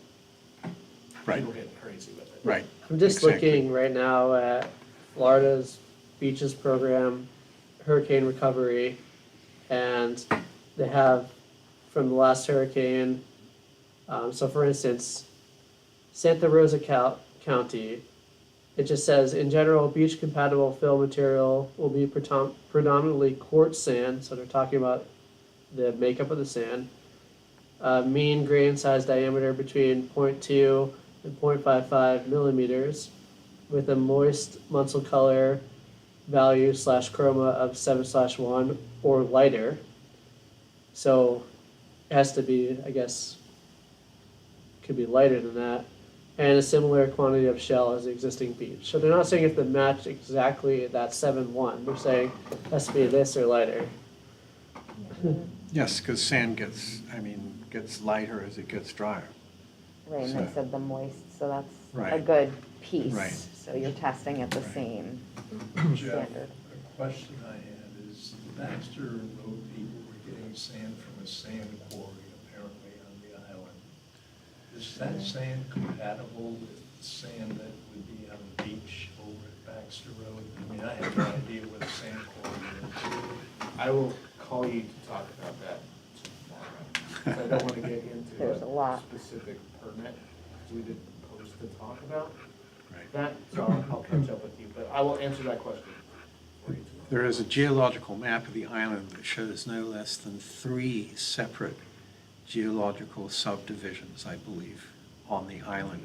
Right. people getting crazy with it. Right. I'm just Exactly. looking right now at Florida's beaches program, hurricane recovery, and they have from the last hurricane. So for instance, Santa Rosa County, it just says, in general, beach compatible fill material will be predominantly quartz sand, so they're talking about the makeup of the sand. Mean grain size diameter between 0.2 and 0.55 millimeters, with a moist Munsell color value / chroma of 7/1 or lighter. So it has to be, I guess, could be lighter than that, and a similar quantity of shell as the existing beach. So they're not saying if they match exactly that 7/1, they're saying it has to be this or lighter. Yes, because sand gets lighter as it gets drier. Right, and they So- said the moist, so that's a Right. good piece. Right. So you're testing at the Right. same Jeff, standard. a question I had is, the Baxter Road people were getting sand from a sand quarry apparently on the island. Is that sand compatible with sand that would be on the beach over at Baxter Road? I mean, I have no idea where the sand quarry is. I will call you to talk about that tomorrow. 'Cause I don't want to get into There's a lot. specific permit, because we didn't post to talk about Right. that, so I'll catch up with you, but I will answer that question for you tomorrow. There is a geological map of the island that shows no less than 3 separate geological subdivisions, I believe, on the island.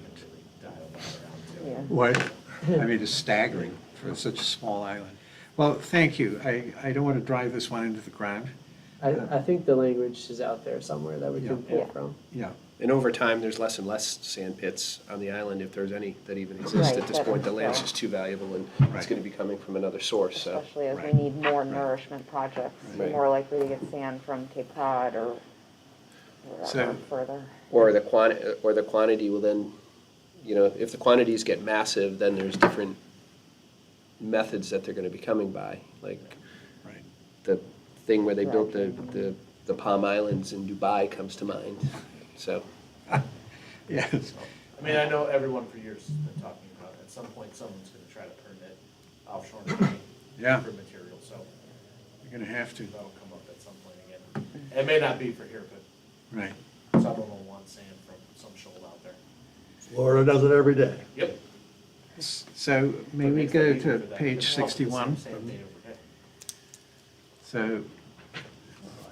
Dial that around too. Yeah. What? I mean, it's staggering for such a small island. Well, thank you. I don't want to drive this one into the ground. I think the language is out there somewhere that we can pull Yeah. from. Yeah. And over time, there's less and less sand pits on the island, if there's any that even exist Right, at this that point. The is land's so. just too valuable, and Right. it's gonna be coming from another source, so. Especially as we Right. need more Right. nourishment projects, we're Right. more likely to get sand from Cape Cod or wherever So- further. Or the quantity will then, if the quantities get massive, then there's different methods that they're gonna be coming by. Like Right. the thing where they built the the Palm Islands in Dubai comes to mind, so. Yes, I mean, I know everyone for years has been talking about, at some point, someone's gonna try to permit offshore mining Yeah. for material, so you're gonna have to, that'll come up at some point again. It may not be for here, but right. someone will want sand from some shoal out there. Florida does it every day. Yep. So may But it we makes go it easier to for that. page It's not the same 61? sand day over day. So.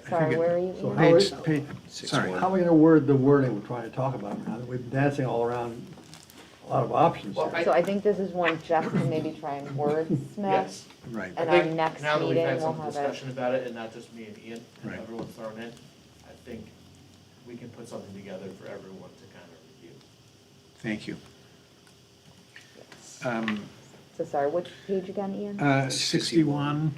I Sorry, think it- where are you? So Ian? how Page, we- page, sorry. How are we gonna word the wording we're trying to talk about? I mean, we've been dancing all around a lot of options Well, here. So I think this is one Jeff can maybe try and wordsmith. Yes. Right, And I our think next now that we've meeting, had we'll some have it. discussion about it, and not just me and Ian, and Right. everyone thrown in, I think we can put something together for everyone to kind of review. thank you. So sorry, which page again, Ian? 61,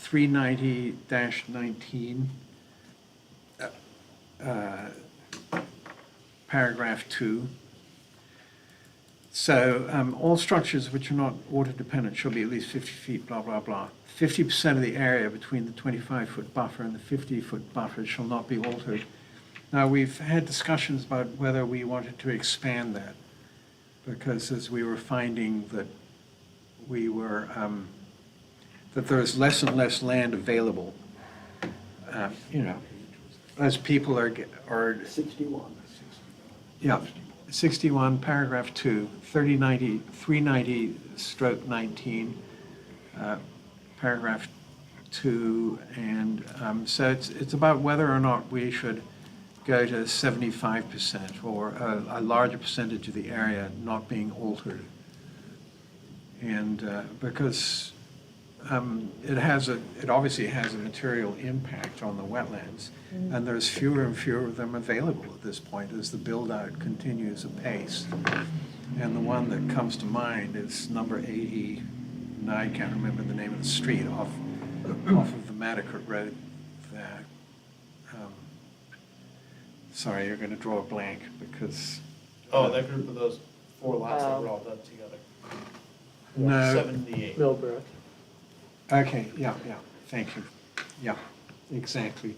390-19, paragraph 2. So, all structures which are not water dependent shall be at least 50 feet, blah, blah, blah. 50% of the area between the 25-foot buffer and the 50-foot buffer shall not be altered. Now, we've had discussions about whether we wanted to expand that, because as we were finding that we were, that there's less and less land available, you know, as people are 61. yeah, 61, paragraph 2, 390 stroke 19, paragraph 2, and so it's about whether or not we should go to 75% or a larger percentage of the area not being altered. And because it obviously has a material impact on the wetlands, and there's fewer and fewer of them available at this point as the build-out continues apace. And the one that comes to mind is number 80, and I can't remember the name of the street, off of the Nantucket Road that, sorry, you're gonna draw a blank because. Oh, that group of those 4 lots that were all done together. No. 78. Millbrook. Okay, yeah, thank you. Yeah, exactly.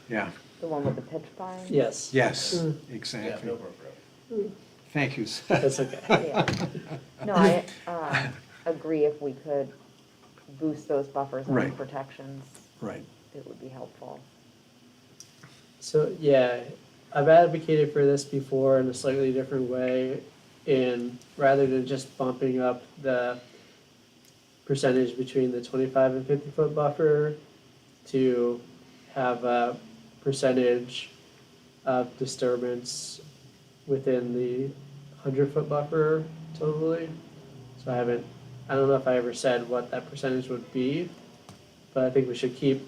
Yeah, The one with the pitch barn? Yes. yes, Mm. Yeah, exactly. Millbrook Road. Thank you. That's okay. Yeah. No, I agree, if we could boost those buffers and Right. protections, Right, it would be helpful. So, yeah, I've advocated for this before in a slightly different way, in rather than just bumping up the percentage between the 25 and 50-foot buffer, to have a percentage of disturbance within the 100-foot buffer totally. So I don't know if I ever said what that percentage would be, but I think we should keep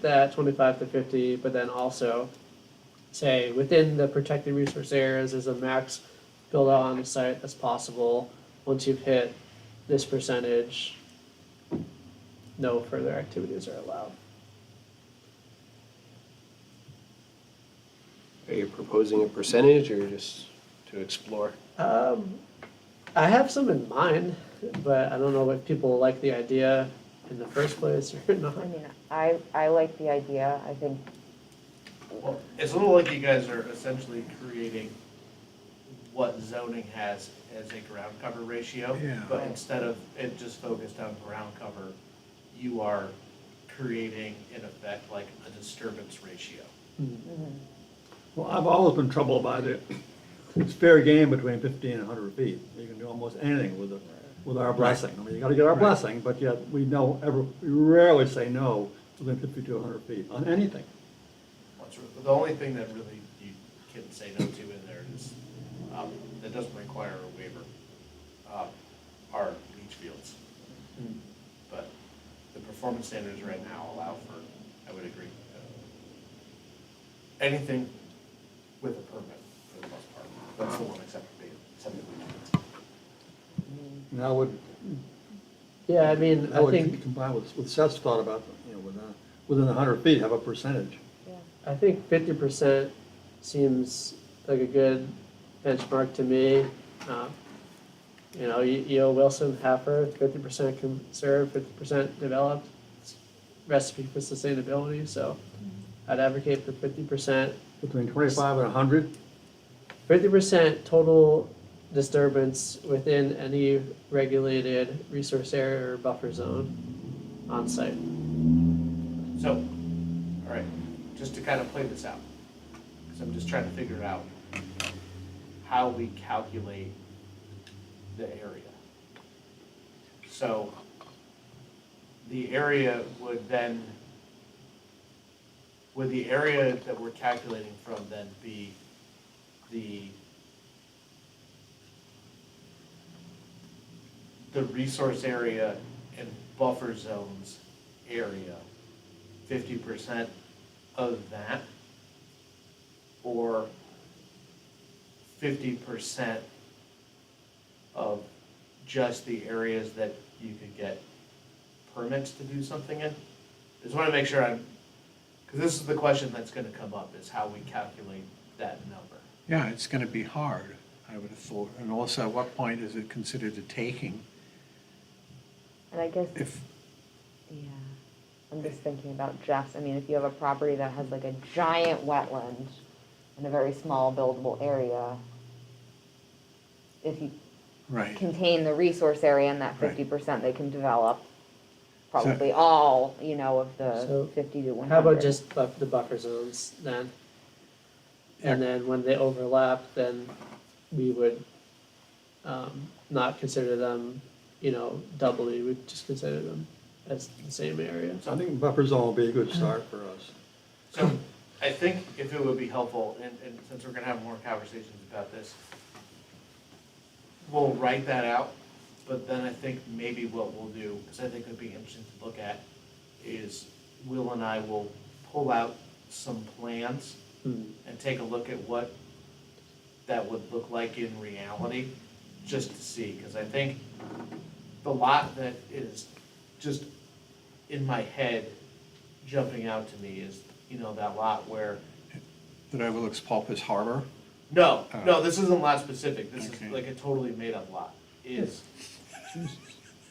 that 25 to 50, but then also say within the protected resource areas is a max build out on the site that's possible. Once you've hit this percentage, no further activities are allowed. Are you proposing a percentage or just to explore? I have some in mind, but I don't know if people like the idea in the first place or not. I mean, I like the idea, I think, Well, it's a little like you guys are essentially creating what zoning has as a ground cover ratio. Yeah. But instead of it just focused on ground cover, you are creating, in effect, like a disturbance ratio. Well, I've always been troubled by it. It's fair game between 50 and 100 feet. You can do almost anything with our blessing. I mean, you gotta get our blessing, but yet we rarely say no within 50 to 100 feet on anything. The only thing that really you can say no to in there is, that doesn't require a waiver, are leach fields. But the performance standards right now allow for, I would agree, anything with a permit for the most part. That's the one except the leach fields. Now, would, Yeah, I mean, that I would think combine with Seth's thought about, within 100 feet, have a percentage. yeah. I think 50% seems like a good benchmark to me. E.O. Wilson, half earth, 50% conserved, 50% developed. It's recipe for sustainability, so I'd advocate for 50%. Between 25 and 100? 50% total disturbance within any regulated resource area or buffer zone on site. So, all right, just to kind of play this out, because I'm just trying to figure out how we calculate the area. So, the area would the area that we're calculating from then be the resource area and buffer zones area, 50% of that, or 50% of just the areas that you could get permits to do something in? Just want to make sure because this is the question that's going to come up, is how we calculate that number. Yeah, it's gonna be hard, I would have thought. And also, at what point is it considered a taking? And I guess, If, yeah, I'm just thinking about Jeff's, I mean, if you have a property that has like a giant wetland and a very small buildable area, if you right, contain the resource area in that Right. 50%, they can develop probably all, you know, of the So, 50 to 100. How about just the buffer zones then? And then when they overlap, then we would not consider them, you know, doubly, we'd just consider them as the same area. I think buffer zone will be a good start for us. So I think if it would be helpful, and since we're going to have more conversations about this, we'll write that out, but then I think maybe what we'll do, because I think it would be interesting to look at, is Will and I will pull out some plans and take a look at what that would look like in reality, just to see, because I think the lot that is just in my head jumping out to me is, you know, that lot where, that overlooks Pulpus Harbor. no, Oh. no, this isn't lot specific, this Okay. is like a totally made-up lot, is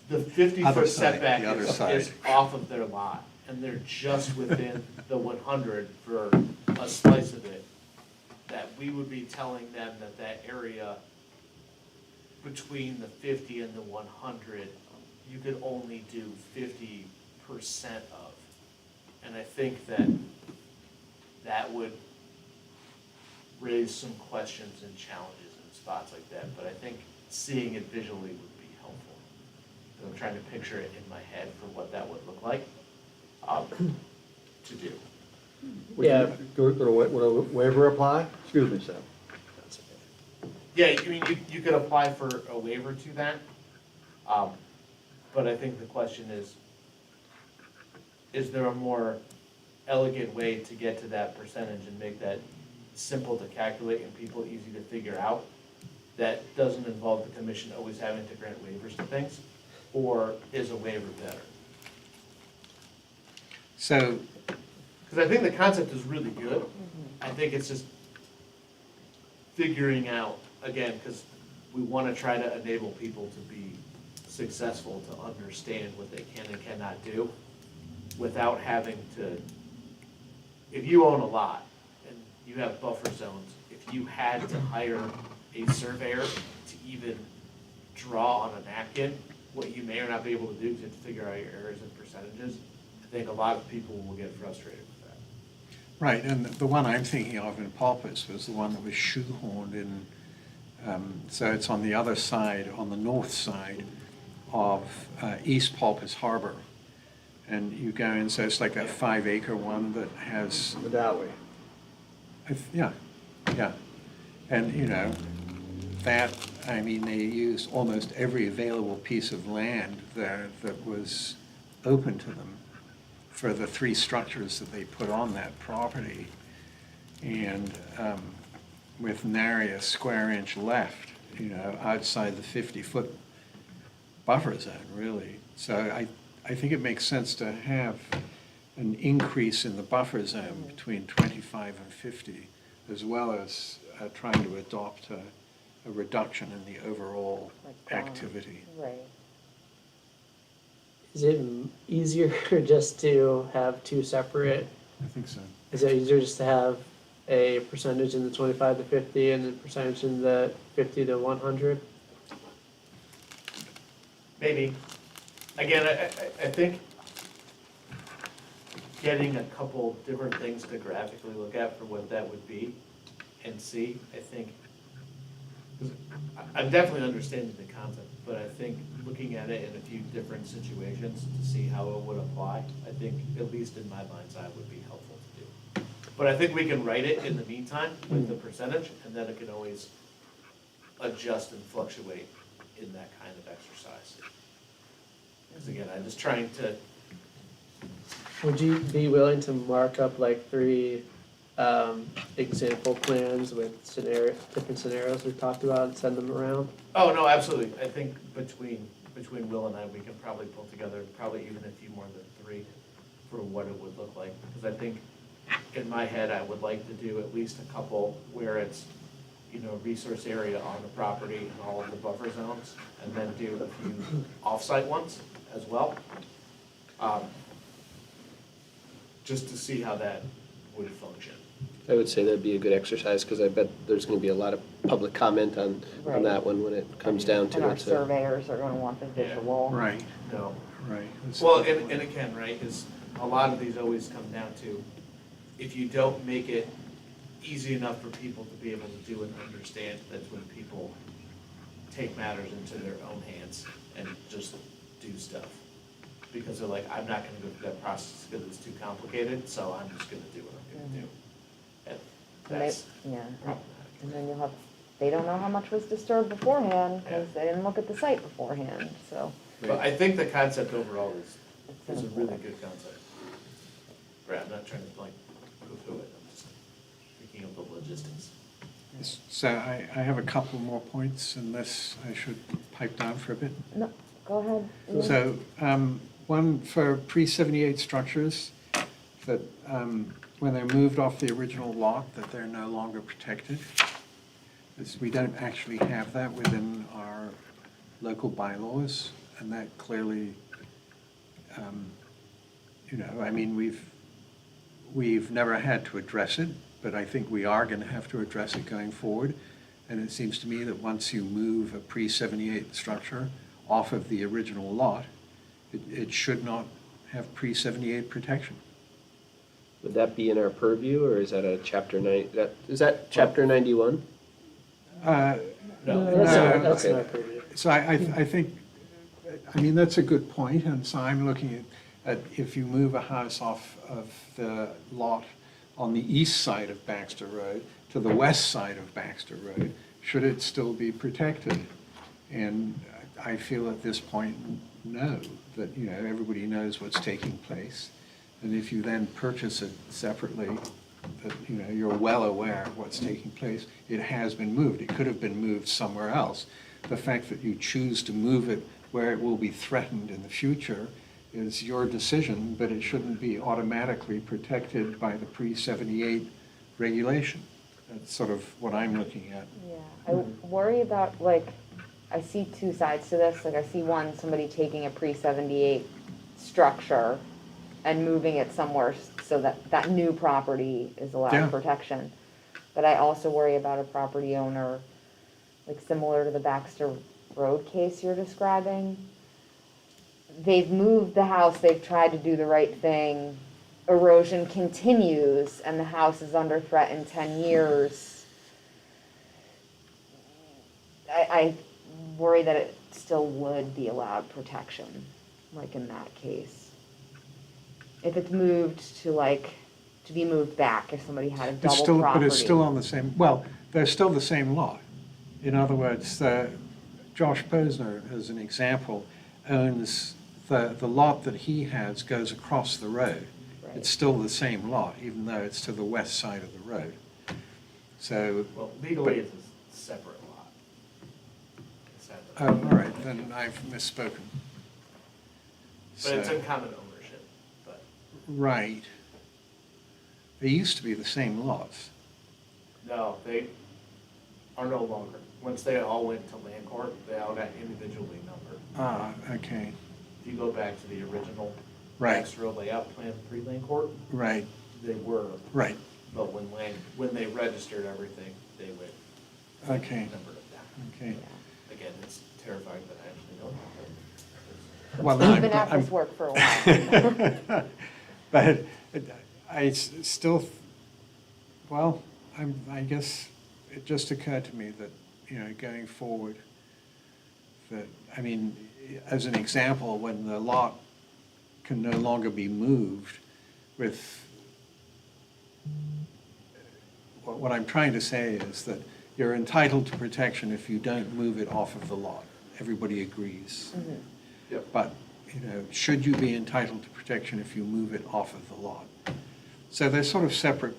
the Other 50-foot side, setback the other is side. off of their lot, and they're just within the 100 for a slice of it, that we would be telling them that that area between the 50 and the 100, you could only do 50% of. And I think that would raise some questions and challenges in spots like that, but I think seeing it visually would be helpful. I'm trying to picture it in my head for what that would look like to do. Yeah. Would a waiver apply? Excuse me, Sam. That's okay. Yeah, I mean, you could apply for a waiver to that, but I think the question is there a more elegant way to get to that percentage and make that simple to calculate and people easy to figure out, that doesn't involve the commission always having to grant waivers to things? Or is a waiver better? So, Because I think the concept is really good. I think it's just figuring out, again, because we want to try to enable people to be successful, to understand what they can and cannot do without having to, if you own a lot and you have buffer zones, if you had to hire a surveyor to even draw on a napkin what you may or not be able to do to figure out your errors and percentages, I think a lot of people will get frustrated with that. right, and the one I'm thinking of in Pulpus was the one that was shoehorned in, so it's on the other side, on the north side of East Pulpus Harbor. And you go in, so it's like that 5-acre one that has, Medowee. yeah, yeah. And, you know, that, I mean, they used almost every available piece of land there that was open to them for the 3 structures that they put on that property. And with nary a square inch left, you know, outside the 50-foot buffer zone, really. So I think it makes sense to have an increase in the buffer zone between 25 and 50, as well as trying to adopt a reduction in the overall Like, activity. Right. Is it easier just to have two separate, I think so. is it easier just to have a percentage in the 25 to 50 and a percentage in the 50 to 100? Maybe. Again, I think getting a couple different things to graphically look at for what that would be and see, I think, 'cause I'm definitely understanding the concept, but I think looking at it in a few different situations to see how it would apply, I think, at least in my mind's eye, would be helpful to do. But I think we can write it in the meantime with the percentage, and then it can always adjust and fluctuate in that kind of exercise. Because again, I'm just trying to, Would you be willing to mark up like 3 example plans with different scenarios we talked about and send them around? oh, no, absolutely. I think between Will and I, we can probably pull together probably even a few more than 3 for what it would look like. Because I think in my head, I would like to do at least a couple where it's, you know, resource area on the property and all of the buffer zones, and then do a few off-site ones as well. Just to see how that would function. I would say that'd be a good exercise, because I bet there's gonna be a lot of public comment on Right. that one when it comes down to And our it, so. surveyors are gonna want the Yeah. visual. Right, No. right. That's- Well, and again, right, is a lot of these always come down to, if you don't make it easy enough for people to be able to do and understand, that's when people take matters into their own hands and just do stuff. Because they're like, I'm not gonna go through that process because it's too complicated, so I'm just gonna do what I'm gonna do. And And that's yeah, problematic. and then you'll have, they don't know how much was disturbed beforehand, because Yeah. they didn't look at the site beforehand, so. But I think the concept overall is it's a simple. really good concept. Right, I'm not trying to like poo-poo it, I'm just thinking of the logistics. So I have a couple more points, unless I should pipe down for a bit. No, go ahead. Ian. So, one for pre-78 structures, that when they're moved off the original lot, that they're no longer protected. As we don't actually have that within our local bylaws, and that clearly, I mean, we've never had to address it, but I think we are gonna have to address it going forward. And it seems to me that once you move a pre-78 structure off of the original lot, it should not have pre-78 protection. Would that be in our purview, or is that a chapter 9, is that chapter 91? Uh, No. That's okay. my purview. So I think, I mean, that's a good point, and so I'm looking at if you move a house off of the lot on the east side of Baxter Road to the west side of Baxter Road, should it still be protected? And I feel at this point, no, that, everybody knows what's taking place. And if you then purchase it separately, that, you're well aware of what's taking place, it has been moved. It could have been moved somewhere else. The fact that you choose to move it where it will be threatened in the future is your decision, but it shouldn't be automatically protected by the pre-78 regulation. That's sort of what I'm looking at. Yeah, I worry about, I see 2 sides to this, I see one, somebody taking a pre-78 structure and moving it somewhere so that that new property is Yeah. allowed protection. But I also worry about a property owner, similar to the Baxter Road case you're describing. They've moved the house, they've tried to do the right thing, erosion continues, and the house is under threat in 10 years. I worry that it still would be allowed protection, in that case. If it's moved to be moved back, if somebody had a It's double still, property. but it's still on the same, well, they're still the same lot. In other words, Josh Posner, as an example, owns, the lot that he has goes across the road. Right. It's still the same lot, even though it's to the west side of the road. So, Well, legally, it's a separate lot. It's at the- oh, all right, then I've misspoken. But it's So- in common ownership, but. Right. They used to be the same lots. No, they are no longer. Once they all went to land court, they all got individually numbered. Ah, okay. you go back to the original Right. extra layout plan pre-land court, Right, they were, right, but when they registered everything, they would okay, number it down. okay. Again, it's terrifying that I actually know that. Well, You've I'm- been at this I'm- work for a while. But still, well, I guess it just occurred to me that, going forward, that, I mean, as an example, when the lot can no longer be moved with, what I'm trying to say is that you're entitled to protection if you don't move it off of the lot. Everybody agrees. Yep. But, should you be entitled to protection if you move it off of the lot? So they're sort of separate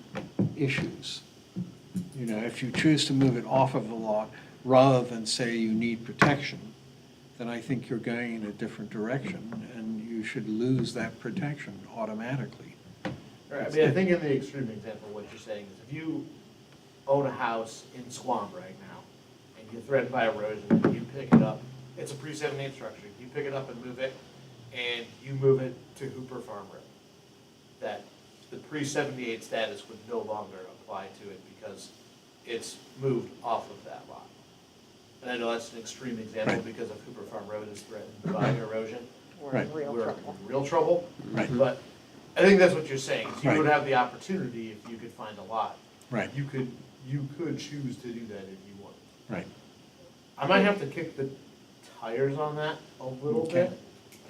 issues. If you choose to move it off of the lot rather than say you need protection, then I think you're going in a different direction and you should lose that protection automatically. Right, I mean, I think in the extreme example, what you're saying is if you own a house in Squam right now, and you're threatened by erosion, and you pick it up, it's a pre-78 structure, you pick it up and move it, and you move it to Hooper Farm Road, that the pre-78 status would no longer apply to it because it's moved off of that lot. And I know that's an extreme example Right. because if Hooper Farm Road is threatened by erosion, We're Right. in real we're trouble. in real trouble. Right. But I think that's what you're saying, is you Right. would have the opportunity if you could find a lot. Right, You could choose to do that if you want. right. I might have to kick the tires on that a little Okay. bit,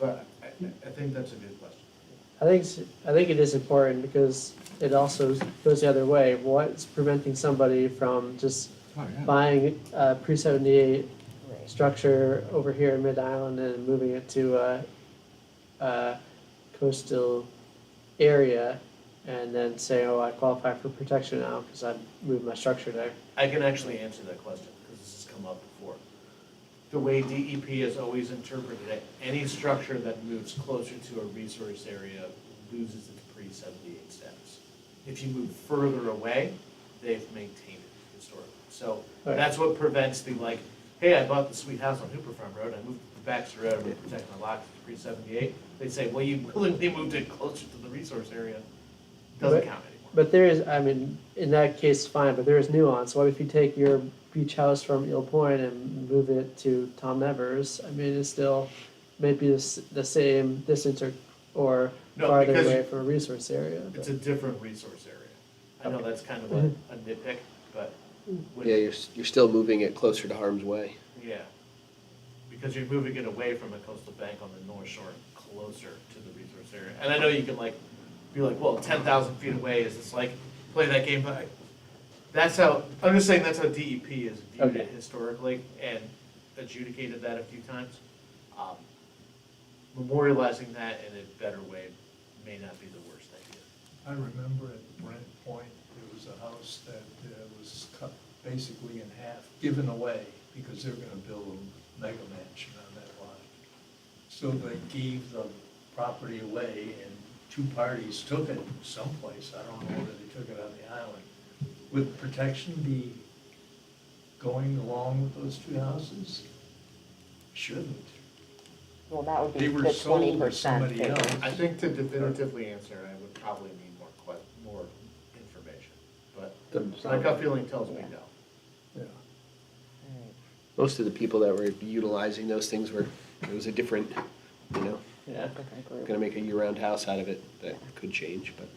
but I think that's a good question. I think it is important because it also goes the other way. What's preventing somebody from just Oh, yeah. buying a pre-78 Right. structure over here in Mid-Island and moving it to a coastal area and then say, oh, I qualify for protection now because I moved my structure there? I can actually answer that question, because this has come up before. The way DEP has always interpreted it, any structure that moves closer to a resource area loses its pre-78 status. If you move further away, they've maintained it historically. So Right. that's what prevents the like, hey, I bought the sweet house on Hooper Farm Road, I moved it to Baxter Road, I'm gonna protect my lot, it's pre-78. They say, well, you willingly moved it closer to the resource area, doesn't But- count anymore. But there is, I mean, in that case, fine, but there is nuance. What if you take your beach house from Eel Point and move it to Tom Nevers? I mean, it's still maybe the same distance or No, farther because away from a resource area. It's but- a different resource area. I know that's kind of a nitpick, but. when- Yeah, you're still moving it closer to harm's way. Yeah, because you're moving it away from the coastal bank on the north shore, closer to the resource area. And I know you can be like, well, 10,000 feet away, is this like, play that game, but that's how, I'm just saying that's how DEP has viewed Okay. it historically and adjudicated that a few times. Memorializing that in a better way may not be the worst idea. I remember at Brent Point, there was a house that was cut basically in half, given away, because they were gonna build a mega mansion on that lot. So they gave the property away, and two parties took it someplace, I don't know whether they took it on the island. Would protection be going along with those two houses? Shouldn't. Well, that would be They were the sold to 20% somebody figure. else. I think to definitively answer, I would probably need more information, but Doesn't my sound- gut feeling tells me Yeah. no. Yeah. Alright. Most of the people that were utilizing those things it was a different, Yeah. Different group. gonna make a year-round house out of it. That could change, but.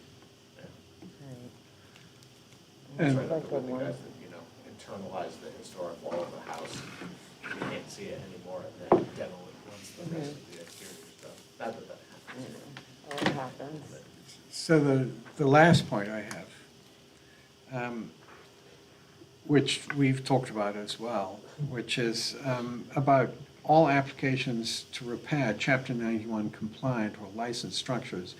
Alright. And- Try not to That's a let good the one. guys that, internalize the historic wall of the house. You can't see it anymore, and then demo it once the rest of the exterior stuff. Not that that happens. Oh, it happens. So the last point I have, which we've talked about as well, which is about all applications to repair Chapter 91 compliant or licensed structures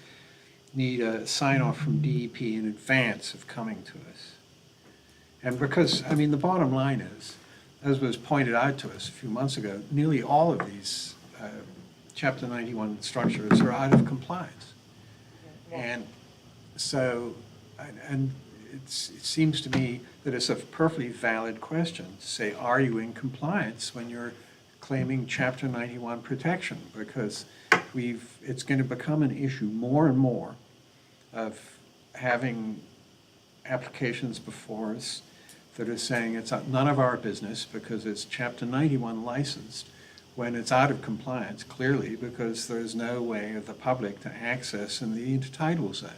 need a sign-off from DEP in advance of coming to us. And because, I mean, the bottom line is, as was pointed out to us a few months ago, nearly all of these Chapter 91 structures are out of compliance. And so, and it seems to me that it's a perfectly valid question to say, are you in compliance when you're claiming Chapter 91 protection, because it's going to become an issue more and more of having applications before us that are saying it's none of our business because it's Chapter 91 licensed, when it's out of compliance, clearly, because there's no way of the public to access in the intertidal zone.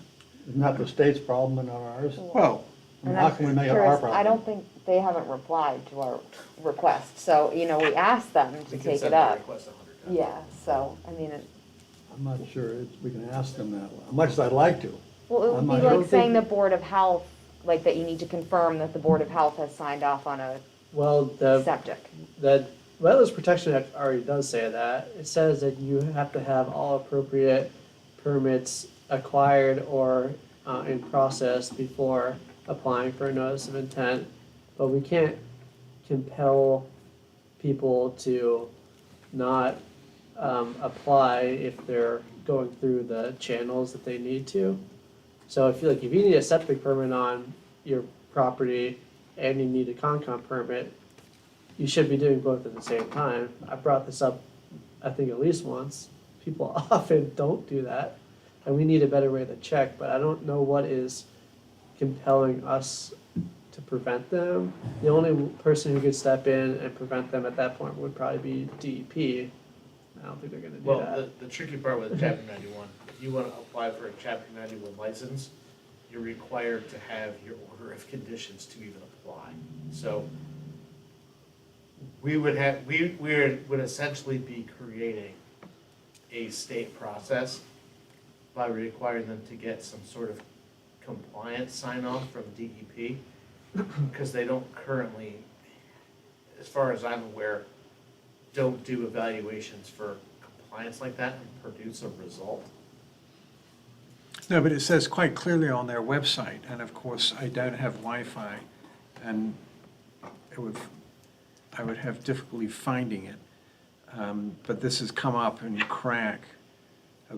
Isn't that the state's problem and not ours? Well, I mean, And how I'm can we make it our curious, problem? I don't think they haven't replied to our request, so, we asked them to We can take send it the up. request 100 times. Yeah, so, I'm not sure we can ask them that, as much as I'd like to. well, it would I'm be not- I don't like saying the think- Board of Health, like that you need to confirm that the Board of Health has signed off on a Well, the septic. Wetlands Protection Act already does say that. It says that you have to have all appropriate permits acquired or in process before applying for a notice of intent. But we can't compel people to not apply if they're going through the channels that they need to. So if you need a septic permit on your property and you need a Concom permit, you should be doing both at the same time. I brought this up, I think at least once. People often don't do that, and we need a better way to check, but I don't know what is compelling us to prevent them. The only person who could step in and prevent them at that point would probably be DEP. I don't think they're gonna do Well, that. the tricky part with Chapter 91, if you want to apply for a Chapter 91 license, you're required to have your order of conditions to even apply. So we would essentially be creating a state process by requiring them to get some sort of compliance sign-off from DEP, because they don't currently, as far as I'm aware, don't do evaluations for compliance like that and produce a result. no, but it says quite clearly on their website, and of course, I don't have Wi-Fi, and I would have difficulty finding it. But this has come up in crack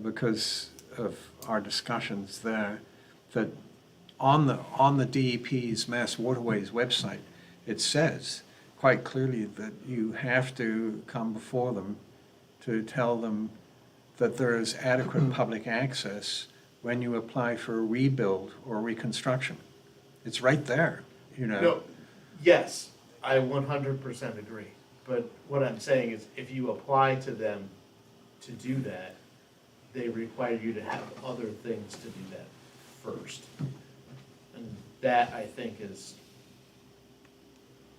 because of our discussions there, that on the DEP's Mass Waterways website, it says quite clearly that you have to come before them to tell them that there is adequate public access when you apply for a rebuild or reconstruction. It's right there, No, yes, I 100% agree. But what I'm saying is, if you apply to them to do that, they require you to have other things to do that first. And that, I think, is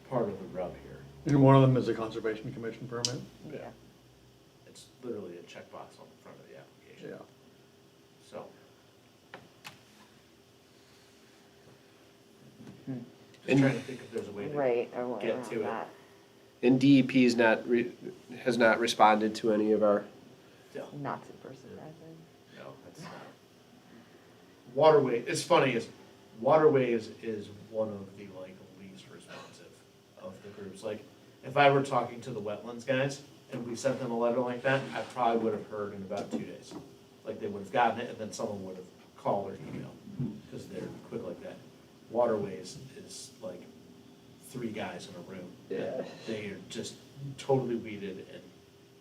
part of the rub here. And one of them is a Conservation Commission permit? Yeah. It's literally a checkbox on the front of the application. Yeah. So. Just trying to think if there's a way to Right, or get whatever to it. that. And DEP has not responded to any of our, No, Not super surprising. no, that's not. Waterway, it's funny, Waterways is one of the least responsive of the groups. Like, if I were talking to the Wetlands guys and we sent them a letter like that, I probably would have heard in about 2 days. Like, they would have gotten it and then someone would have called or emailed, because they're quick like that. Waterways is like 3 guys in a room. Yeah. They are just totally weeded and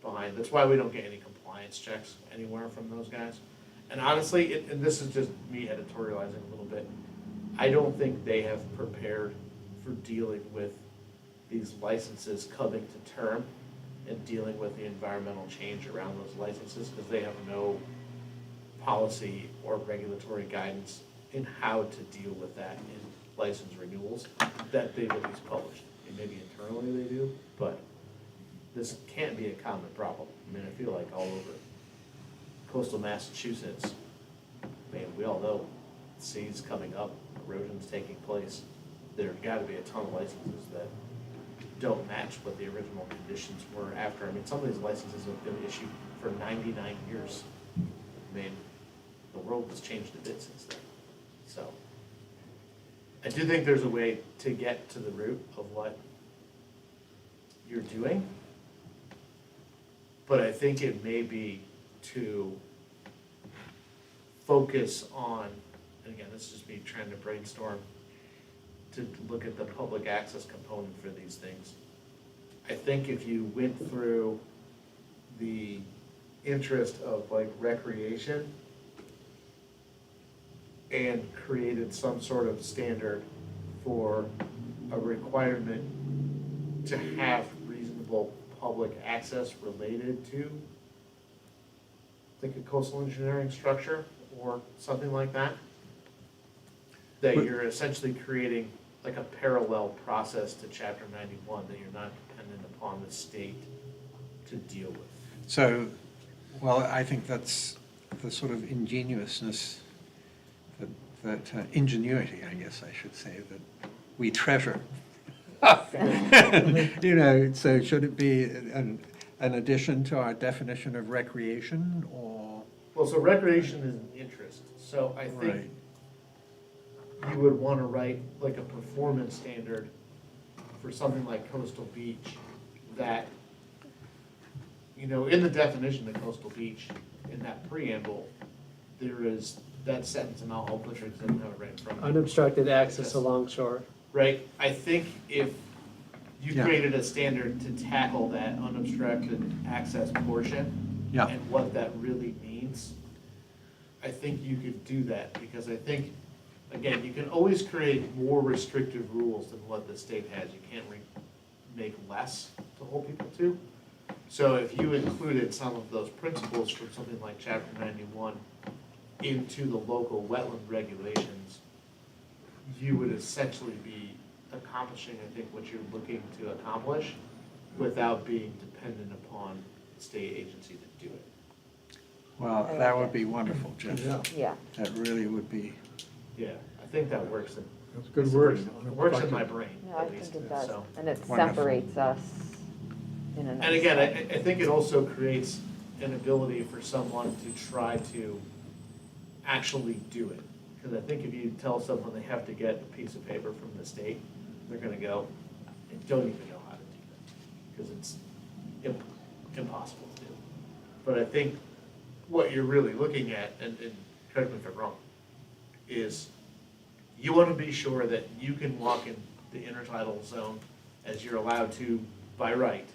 behind. That's why we don't get any compliance checks anywhere from those guys. And honestly, and this is just me editorializing a little bit, I don't think they have prepared for dealing with these licenses coming to term and dealing with the environmental change around those licenses, because they have no policy or regulatory guidance in how to deal with that in license renewals that they've at least published. And maybe internally they do, but this can't be a common problem. I mean, I feel like all over coastal Massachusetts, man, we all know seas coming up, erosion's taking place. There's gotta be a ton of licenses that don't match what the original conditions were after. I mean, some of these licenses have been issued for 99 years. I mean, the world has changed a bit since then. So, I do think there's a way to get to the root of what you're doing. But I think it may be to focus on, and again, this is just me trying to brainstorm, to look at the public access component for these things. I think if you went through the interest of like recreation and created some sort of standard for a requirement to have reasonable public access related to, like a coastal engineering structure or something like that, that you're essentially creating like a parallel process to Chapter 91, that you're not dependent upon the state to deal with. So, well, I think that's the sort of ingenuousness, that ingenuity, I guess I should say, that we treasure. You know, so should it be an addition to our definition of recreation, or? Well, so recreation is an interest, so I think Right. you would want to write like a performance standard for something like coastal beach that, you know, in the definition of coastal beach, in that preamble, there is that sentence, and I'll butcher it because I don't have it right in front of me. Unobstructed access along shore. Right, I think if you Yeah. created a standard to tackle that unobstructed access portion Yeah. and what that really means, I think you could do that, because I think, again, you can always create more restrictive rules than what the state has. You can't make less to hold people to. So if you included some of those principles from something like Chapter 91 into the local wetland regulations, you would essentially be accomplishing, I think, what you're looking to accomplish without being dependent upon the state agency to do it. Well, that would be wonderful, Jeff. Yeah, Yeah, That really would be. Yeah, I think that works. that's good word. It works in my brain, yeah, I at least, think it does. so. And it Wonderful. separates us in a nice And again, way. I think it also creates an ability for someone to try to actually do it. Because I think if you tell someone they have to get a piece of paper from the state, they're gonna go, I don't even know how to do that, because it's impossible to do. But I think what you're really looking at, and correct me if I'm wrong, is you wanna be sure that you can walk in the intertidal zone as you're allowed to by right,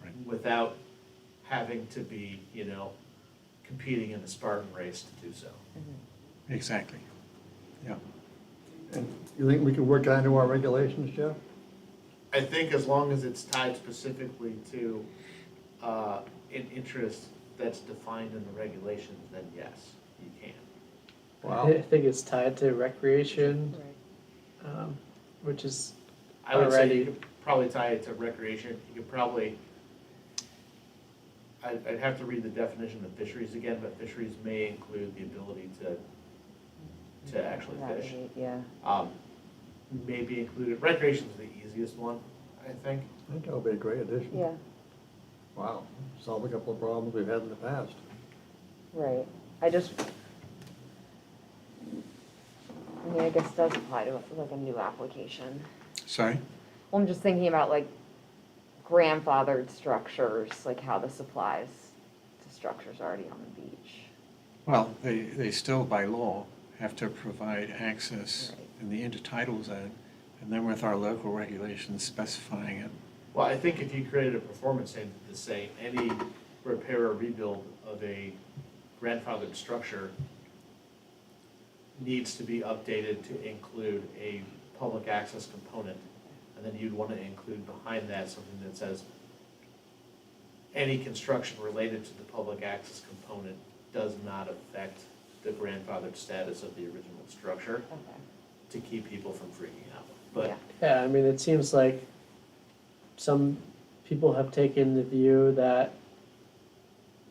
Right. without having to be, you know, competing in a Spartan race to do so. Exactly. Yeah. And you think we could work that into our regulations, Jeff? I think as long as it's tied specifically to an interest that's defined in the regulations, then yes, you can. Wow. I think it's tied to recreation, Right. which is I would say Alrighty. you could probably tie it to recreation. You could probably, I'd have to read the definition of fisheries again, but fisheries may include the ability to actually fish. Navigate, yeah. Maybe included, recreation's the easiest one, I think. I think that would be a great addition. Yeah, Wow, solve a couple of problems we've had in the past. right. I mean, I guess it does apply to like a new application. Sorry? Well, I'm just thinking about like grandfathered structures, like how this applies to structures already on the beach. Well, they still by law have to provide access Right. in the intertidal zone, and then with our local regulations specifying it. Well, I think if you created a performance standard to say any repair or rebuild of a grandfathered structure needs to be updated to include a public access component, and then you'd want to include behind that something that says any construction related to the public access component does not affect the grandfathered status of the original structure, Okay. to keep people from freaking out. But Yeah. Yeah, I mean, it seems like some people have taken the view that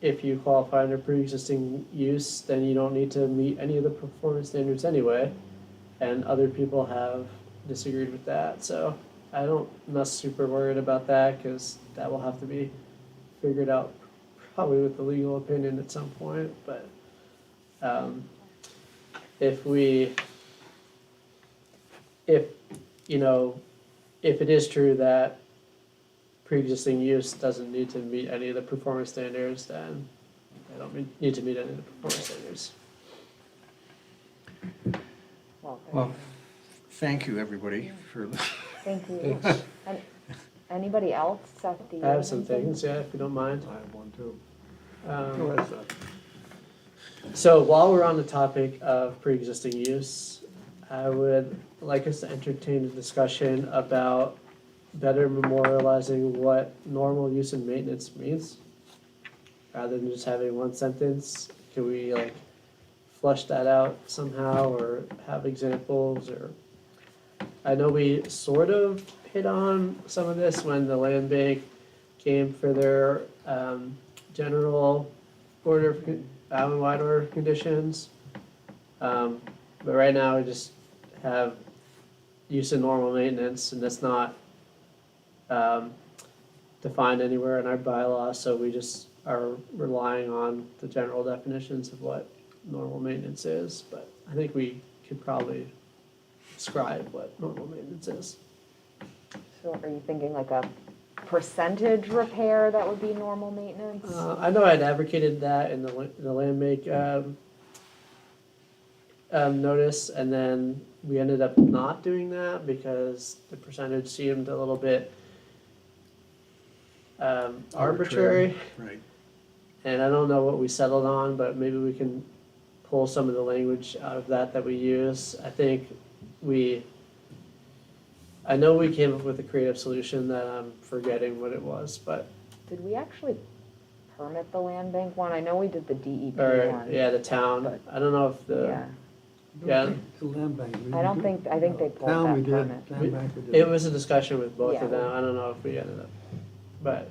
if you qualify under pre-existing use, then you don't need to meet any of the performance standards anyway. And other people have disagreed with that, so I'm not super worried about that, because that will have to be figured out probably with the legal opinion at some point, but if it is true that pre-existing use doesn't need to meet any of the performance standards, then they don't need to meet any of the performance standards. Well, Well, thank you, everybody, for, thank you. Thanks. And Anybody else? Seth, do you I have some anything? things, yeah, if you don't mind. I have one too. Go Um, ahead, Seth. So while we're on the topic of pre-existing use, I would like us to entertain a discussion about better memorializing what normal use and maintenance means, rather than just having one sentence. Can we like flesh that out somehow, or have examples, or? I know we sort of hit on some of this when the land bank came for their general order of island-wide order of conditions. But right now, we just have use and normal maintenance, and that's not defined anywhere in our bylaws, so we just are relying on the general definitions of what normal maintenance is. But I think we could probably describe what normal maintenance is. So are you thinking like a percentage repair that would be normal maintenance? I know I'd advocated that in the land make notice, and then we ended up not doing that because the percentage seemed a little bit arbitrary. Right. And I don't know what we settled on, but maybe we can pull some of the language out of that we use. I know we came up with a creative solution that I'm forgetting what it was, but, Did we actually permit the land bank one? I know we did the DEP or, one. yeah, the town, but- I don't know if Yeah, Yeah. The land bank. I don't think, I think they pulled Town we that did, permit. land bank we did. it was a discussion with both Yeah. of them, I don't know if we ended up, but,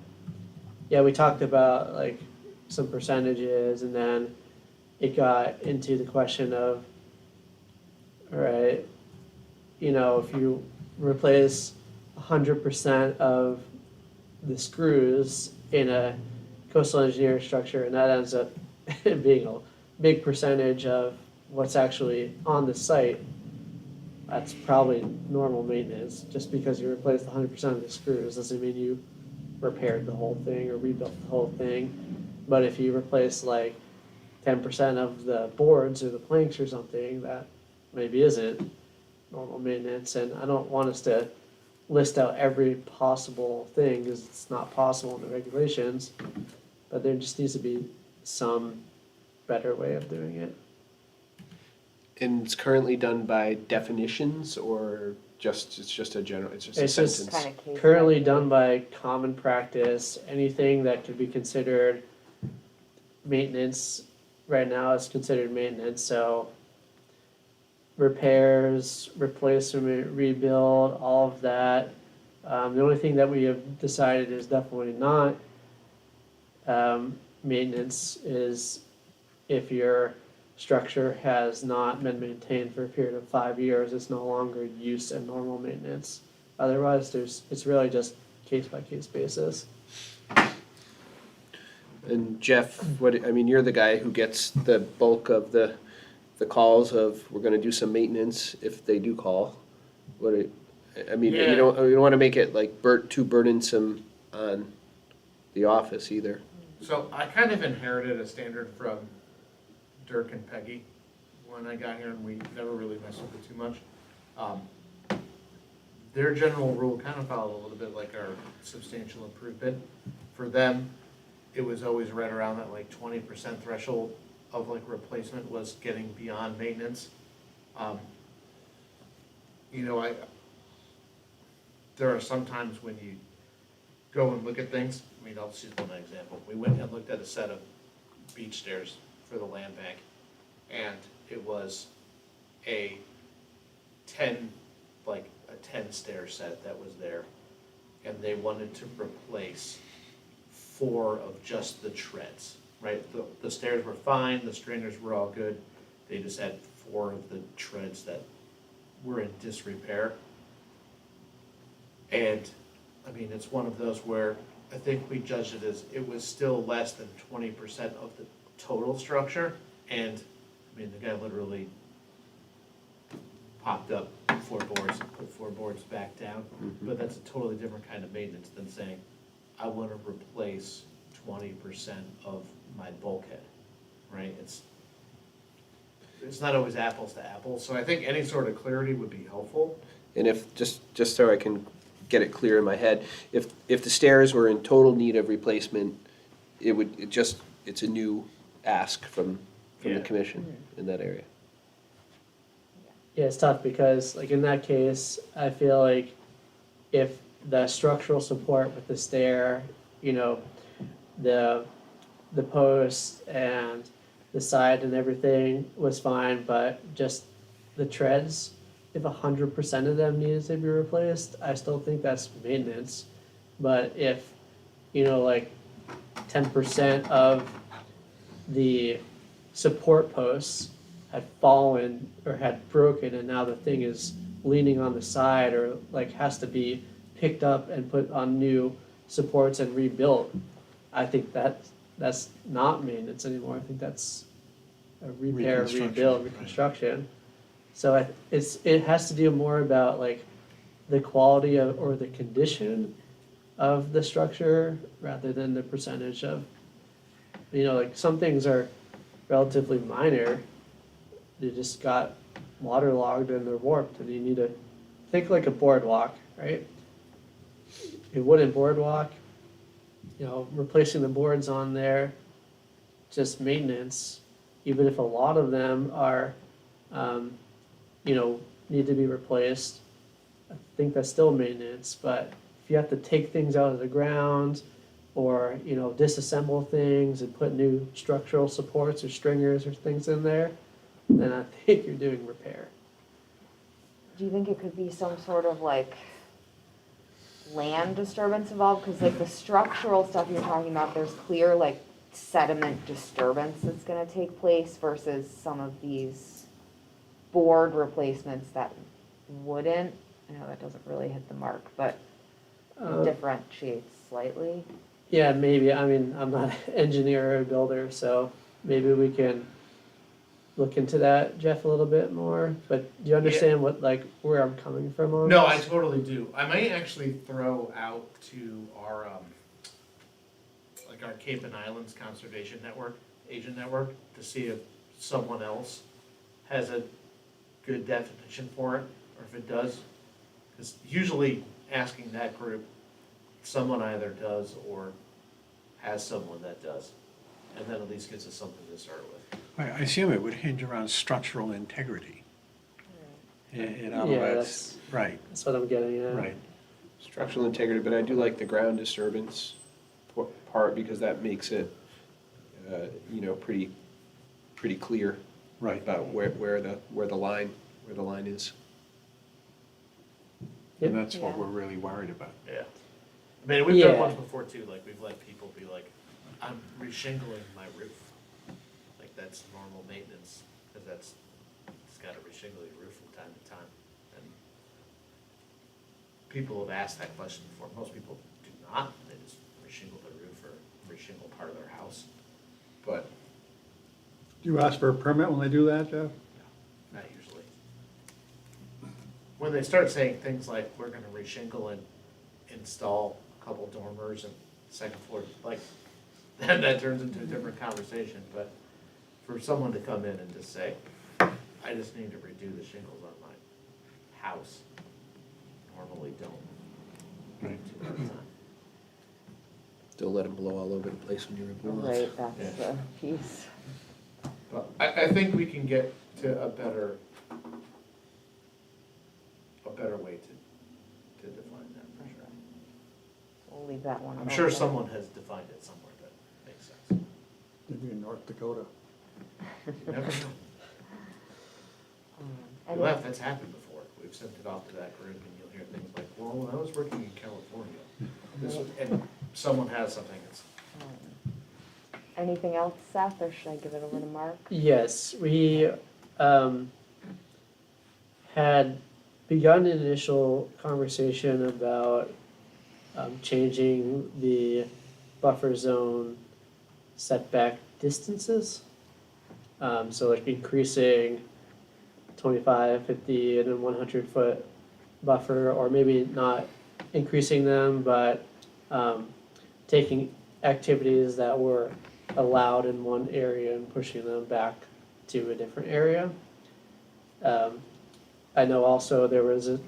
yeah, we talked about like some percentages, and then it got into the question of, all right, you know, if you replace 100% of the screws in a coastal engineering structure, and that ends up being a big percentage of what's actually on the site, that's probably normal maintenance. Just because you replaced 100% of the screws doesn't mean you repaired the whole thing or rebuilt the whole thing. But if you replace like 10% of the boards or the planks or something, that maybe isn't normal maintenance. And I don't want us to list out every possible thing, because it's not possible in the regulations, but there just needs to be some better way of doing it. And it's currently done by definitions, or it's just a general, it's just a It's just sentence? Kind of case. Currently by done case. by common practice, anything that could be considered maintenance, right now is considered maintenance, so repairs, replacement, rebuild, all of that. The only thing that we have decided is definitely not maintenance is if your structure has not been maintained for a period of 5 years, it's no longer use and normal maintenance. Otherwise, it's really just case by case basis. And Jeff, you're the guy who gets the bulk of the calls of, we're gonna do some maintenance if they do call. You Yeah. don't wanna make it like too burdensome on the office either. So I kind of inherited a standard from Dirk and Peggy when I got here, and we never really messed with it too much. Their general rule kind of followed a little bit like our substantial improvement. For them, it was always right around that like 20% threshold of like replacement was getting beyond maintenance. There are some times when you go and look at things. I'll just use one example. We went and looked at a set of beach stairs for the land bank, and it was a 10 stair set that was there, and they wanted to replace 4 of just the treads, right? The stairs were fine, the strainers were all good, they just had 4 of the treads that were in disrepair. And, it's one of those where I think we judged it as, it was still less than 20% of the total structure, and, the guy literally popped up 4 boards and put 4 boards back down, but that's a totally different kind of maintenance than saying, I want to replace 20% of my bulkhead, right? It's not always apples to apples, so I think any sort of clarity would be helpful. And if, just so I can get it clear in my head. If the stairs were in total need of replacement, it's a new ask from the Yeah. commission in that area. Yeah, it's tough because like in that case, I feel like if the structural support with the stair, you know, the post and the side and everything was fine, but just the treads, if 100% of them needed to be replaced, I still think that's maintenance. But if, you know, like 10% of the support posts had fallen or had broken and now the thing is leaning on the side or like has to be picked up and put on new supports and rebuilt, I think that's not maintenance anymore. I think that's a repair, Reconstruction, rebuild, right. reconstruction. So it has to do more about like the quality of or the condition of the structure rather than the percentage of, you know, like some things are relatively minor. They just got waterlogged and they're warped and you need to think like a boardwalk, right? A wooden boardwalk, you know, replacing the boards on there, just maintenance, even if a lot of them are, you know, need to be replaced. I think that's still maintenance, but if you have to take things out of the ground or, you know, disassemble things and put new structural supports or stringers or things in there, then I think you're doing repair. Do you think it could be some sort of like land disturbance involved? Because like the structural stuff you're talking about, there's clear like sediment disturbance that's gonna take place versus some of these board replacements that wouldn't. I know that doesn't really hit the mark, but it differentiates slightly. Yeah, maybe. I mean, I'm not an engineer or a builder, so maybe we can look into that, Jeff, a little bit more. But do you understand what, like, where I'm coming from on No, I this? totally do. I might actually throw out to our, like our Cape and Islands Conservation Network, Agent Network, to see if someone else has a good definition for it, or if it does. Because usually asking that group, someone either does or has someone that does. And then at least gives us something to start with. I assume it would hinge around structural integrity. In other Yeah, words, right, That's what I'm getting at. right. Structural integrity, but I do like the ground disturbance part because that makes it, you know, pretty clear Right. about where the line is. And that's what Yeah. we're really worried about. Yeah. I mean, we've done Yeah. once before too, like we've let people be like, I'm reshingling my roof. Like that's normal maintenance, because it's got to reshingle your roof from time to time. And people have asked that question before. Most people do not. They just reshingle their roof or reshingle part of their house. But Do you ask for a permit when they do that, Jeff? not usually. When they start saying things like, we're gonna reshingle and install a couple dormers and second floor, like, then that turns into a different conversation, but for someone to come in and just say, I just need to redo the shingles on my house, normally don't. Right. do that time. Don't let them blow all over the place when you're in blow Right, that's the piece. But I think we can get to a better way to define that for sure. We'll leave that one. I'm sure open. someone has defined it somewhere that makes sense. Maybe in North Dakota. You never know. And We left, that's happened before. We've sent it off to that group and you'll hear things like, well, when I was working in California, this was, and someone has something that's, Anything else, Seth, or should I give it over to Mark? Yes, we had begun an initial conversation about changing the buffer zone setback distances. So like increasing 25, 50, and then 100-foot buffer, or maybe not increasing them, but taking activities that were allowed in one area and pushing them back to a different area. I know also there was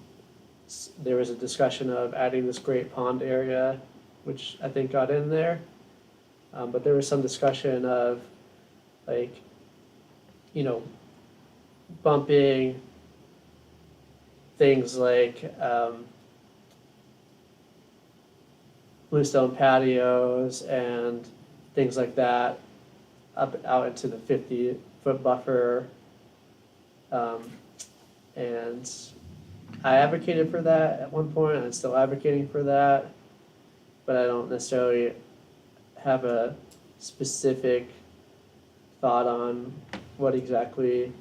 there was a discussion of adding this Great Pond area, which I think got in there. But there was some discussion of like, you know, bumping things like bluestone patios and things like that up out into the 50-foot buffer. And I advocated for that at one point, and I'm still advocating for that, but I don't necessarily have a specific thought on what exactly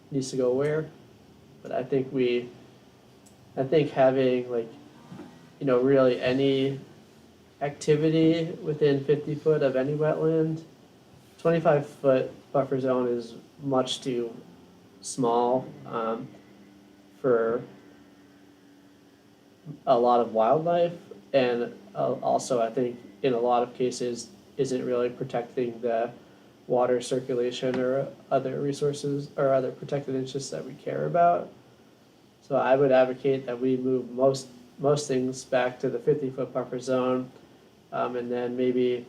needs to go where. But I think having like, you know, really any activity within 50 foot of any wetland, 25-foot buffer zone is much too small for a lot of wildlife, and also I think in a lot of cases isn't really protecting the water circulation or other resources or other protected interests that we care about. So I would advocate that we move most things back to the 50-foot buffer zone, and then maybe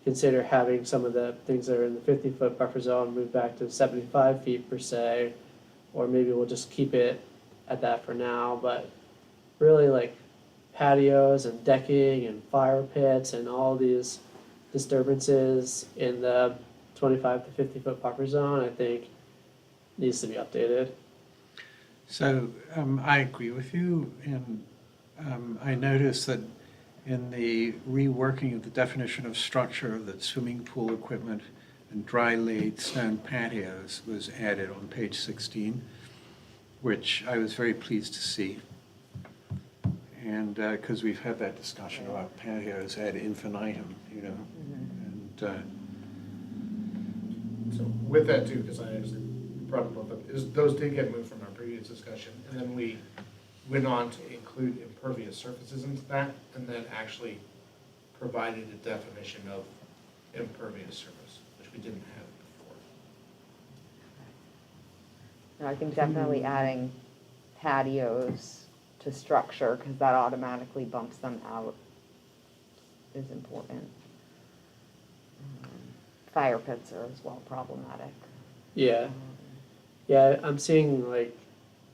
consider having some of the things that are in the 50-foot buffer zone move back to 75 feet per se, or maybe we'll just keep it at that for now. But really, like patios and decking and fire pits and all these disturbances in the 25 to 50-foot buffer zone, I think needs to be updated. So I agree with you, and I noticed that in the reworking of the definition of structure, that swimming pool equipment and dry laid stone patios was added on page 16, which I was very pleased to see. And because we've had that discussion about patios ad infinitum, you know, and So with that too, because I actually brought them both up, is those did get moved from our previous discussion, and then we went on to include impervious surfaces into that, and then actually provided a definition of impervious surface, which we didn't have before. No, I think definitely adding patios to structure, because that automatically bumps them out, is important. Fire pits are as well problematic. Yeah, yeah, I'm seeing like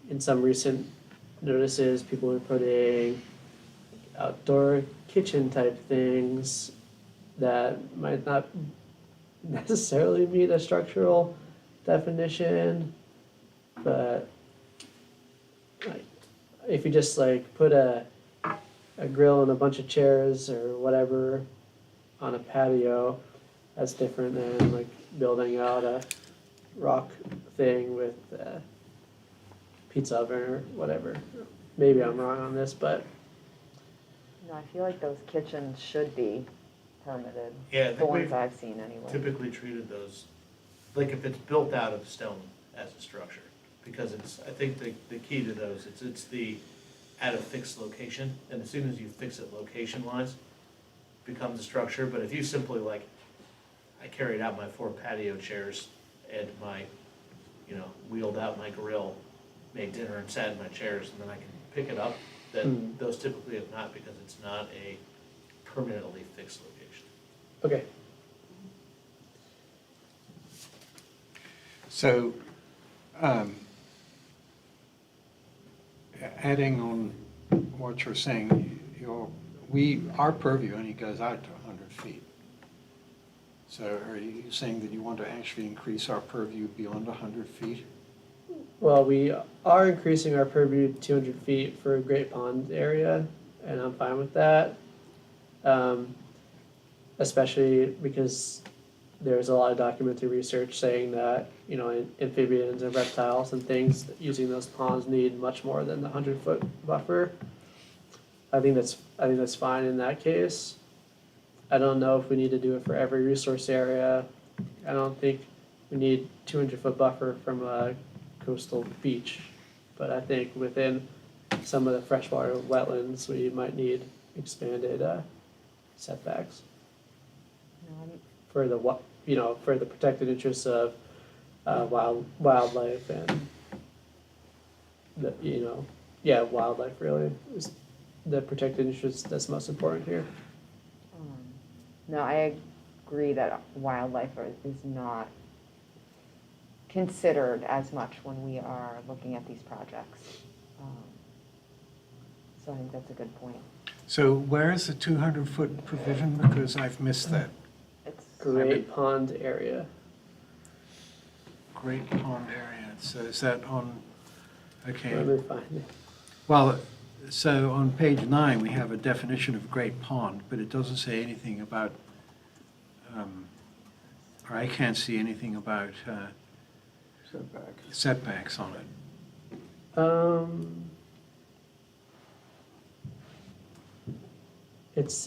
in some recent notices, people are putting outdoor kitchen type things that might not necessarily meet a structural definition, but like if you just like put a grill and a bunch of chairs or whatever on a patio, that's different than like building out a rock thing with a pizza oven or whatever. Maybe I'm wrong on this, but No, I feel like those kitchens should be permitted. Yeah, I The think ones we've I've seen anyway. typically treated those, like if it's built out of stone as a structure, because it's, I think the key to those, it's the at a fixed location, and as soon as you fix it location-wise, becomes a structure. But if you simply like, I carried out my 4 patio chairs and my, you know, wheeled out my grill, made dinner and sat in my chairs, and then I can pick it up, then those typically have not, because it's not a permanently fixed location. okay. so adding on what you're saying, our purview only goes out to 100 feet. So are you saying that you want to actually increase our purview beyond 100 feet? Well, we are increasing our purview to 200 feet for Great Pond area, and I'm fine with that. Especially because there's a lot of documented research saying that, you know, amphibians and reptiles and things using those ponds need much more than the 100-foot buffer. I think that's fine in that case. I don't know if we need to do it for every resource area. I don't think we need 200-foot buffer from a coastal beach, but I think within some of the freshwater wetlands, we might need expanded setbacks for the for the protected interests of wildlife and the yeah, wildlife really is the protected interest that's most important here. No, I agree that wildlife is not considered as much when we are looking at these projects. So I think that's a good point. So where is the 200-foot provision? Because I've missed that. It's, Great Pond area. Great Pond area. So is that on, Let okay. me find it. Well, so on page 9, we have a definition of Great Pond, but it doesn't say anything about, or I can't see anything about Setback. setbacks on it. It's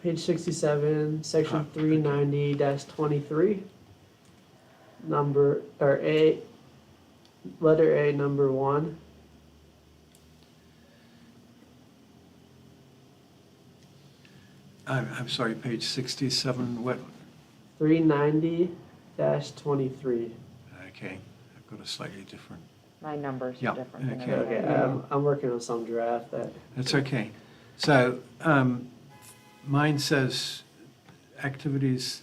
page 67, section Ah, 390-23. Number, or A, letter A, number 1. I'm sorry, page 67, what? 390-23. Okay, I've got a slightly different. my numbers Yeah, are different than okay. everybody. Okay, I'm working on some draft that, That's okay. So mine says activities,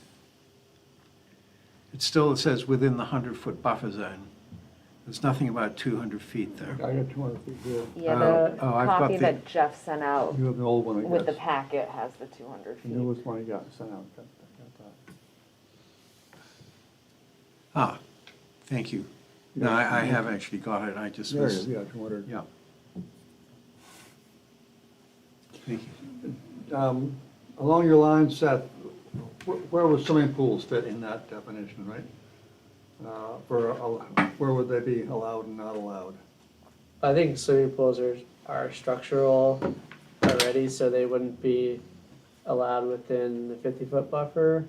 it still says within the 100-foot buffer zone. There's nothing about 200 feet there. I got 200 feet here. Yeah, the Oh, I've got copy the- that Jeff sent out You have the old one, I guess. with the packet has the 200 The feet. newest one you got sent out. Got that. Ah, thank you. No, I have actually got it, I just There it was. is, yeah, 200. Yeah. Thank you. Along your line, Seth, where would swimming pools fit in that definition, right? Where would they be allowed and not allowed? I think swimming pools are structural already, so they wouldn't be allowed within the 50-foot buffer.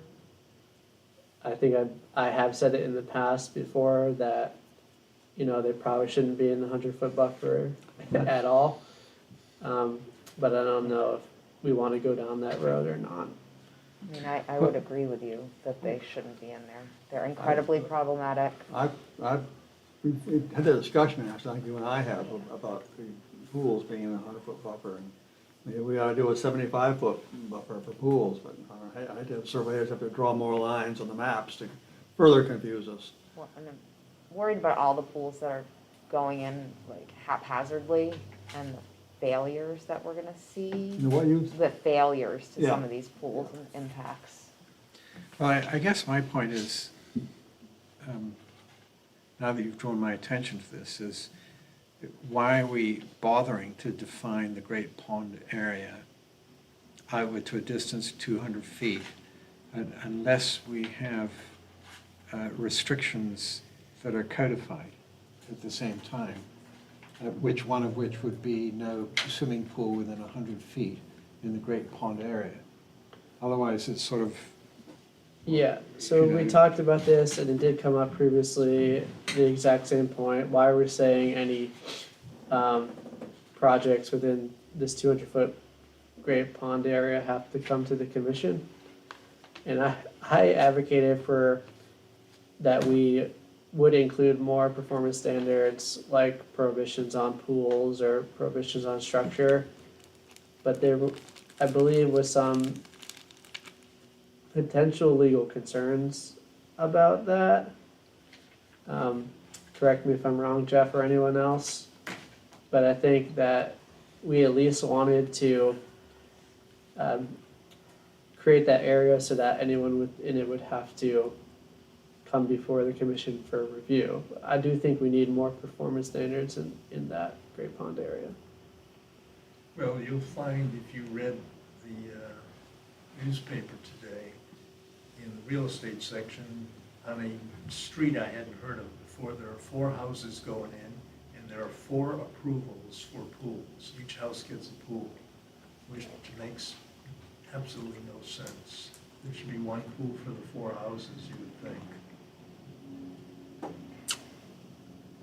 I think I have said it in the past before that, you know, they probably shouldn't be in the 100-foot buffer at all. But I don't know if we want to go down that road or not. I mean, I would agree with you that they shouldn't be in there. They're incredibly problematic. We've had that discussion, actually, I think you and I have, about the pools being in the 100-foot buffer. And maybe we ought to do a 75-foot buffer for pools, but I did surveyors have to draw more lines on the maps to further confuse us. Well, and I'm worried about all the pools that are going in like haphazardly and the failures that we're gonna see. You know what you, The failures to Yeah. some of these pools and impacts. Well, I guess my point is, now that you've drawn my attention to this, is why are we bothering to define the Great Pond area outward to a distance of 200 feet unless we have restrictions that are codified at the same time, one of which would be no swimming pool within 100 feet in the Great Pond area. Otherwise, it's sort of, Yeah, so we talked about this and it did come up previously, the exact same point. Why we're saying any projects within this 200-foot Great Pond area have to come to the commission. And I advocated for that we would include more performance standards like prohibitions on pools or prohibitions on structure. But there, I believe, was some potential legal concerns about that. Correct me if I'm wrong, Jeff, or anyone else, but I think that we at least wanted to create that area so that anyone within it would have to come before the commission for review. I do think we need more performance standards in that Great Pond area. Well, you'll find if you read the newspaper today, in the real estate section, on a street I hadn't heard of before, there are 4 houses going in, and there are 4 approvals for pools. Each house gets a pool, which makes absolutely no sense. There should be 1 pool for the 4 houses, you would think.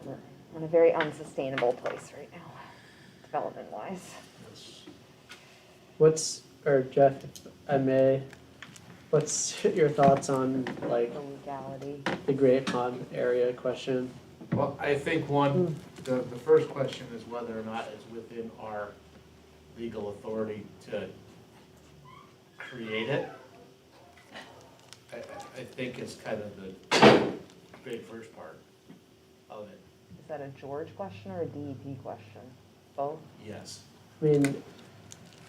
We're in a very unsustainable place right now, development-wise. Yes. Or Jeff, if I may, what's your thoughts on like The legality. the Great Pond area question? Well, I think one the first question is whether or not it's within our legal authority to create it. I think it's kind of the big first part of it, Is that a George question or a DEP question? Both? yes. I mean,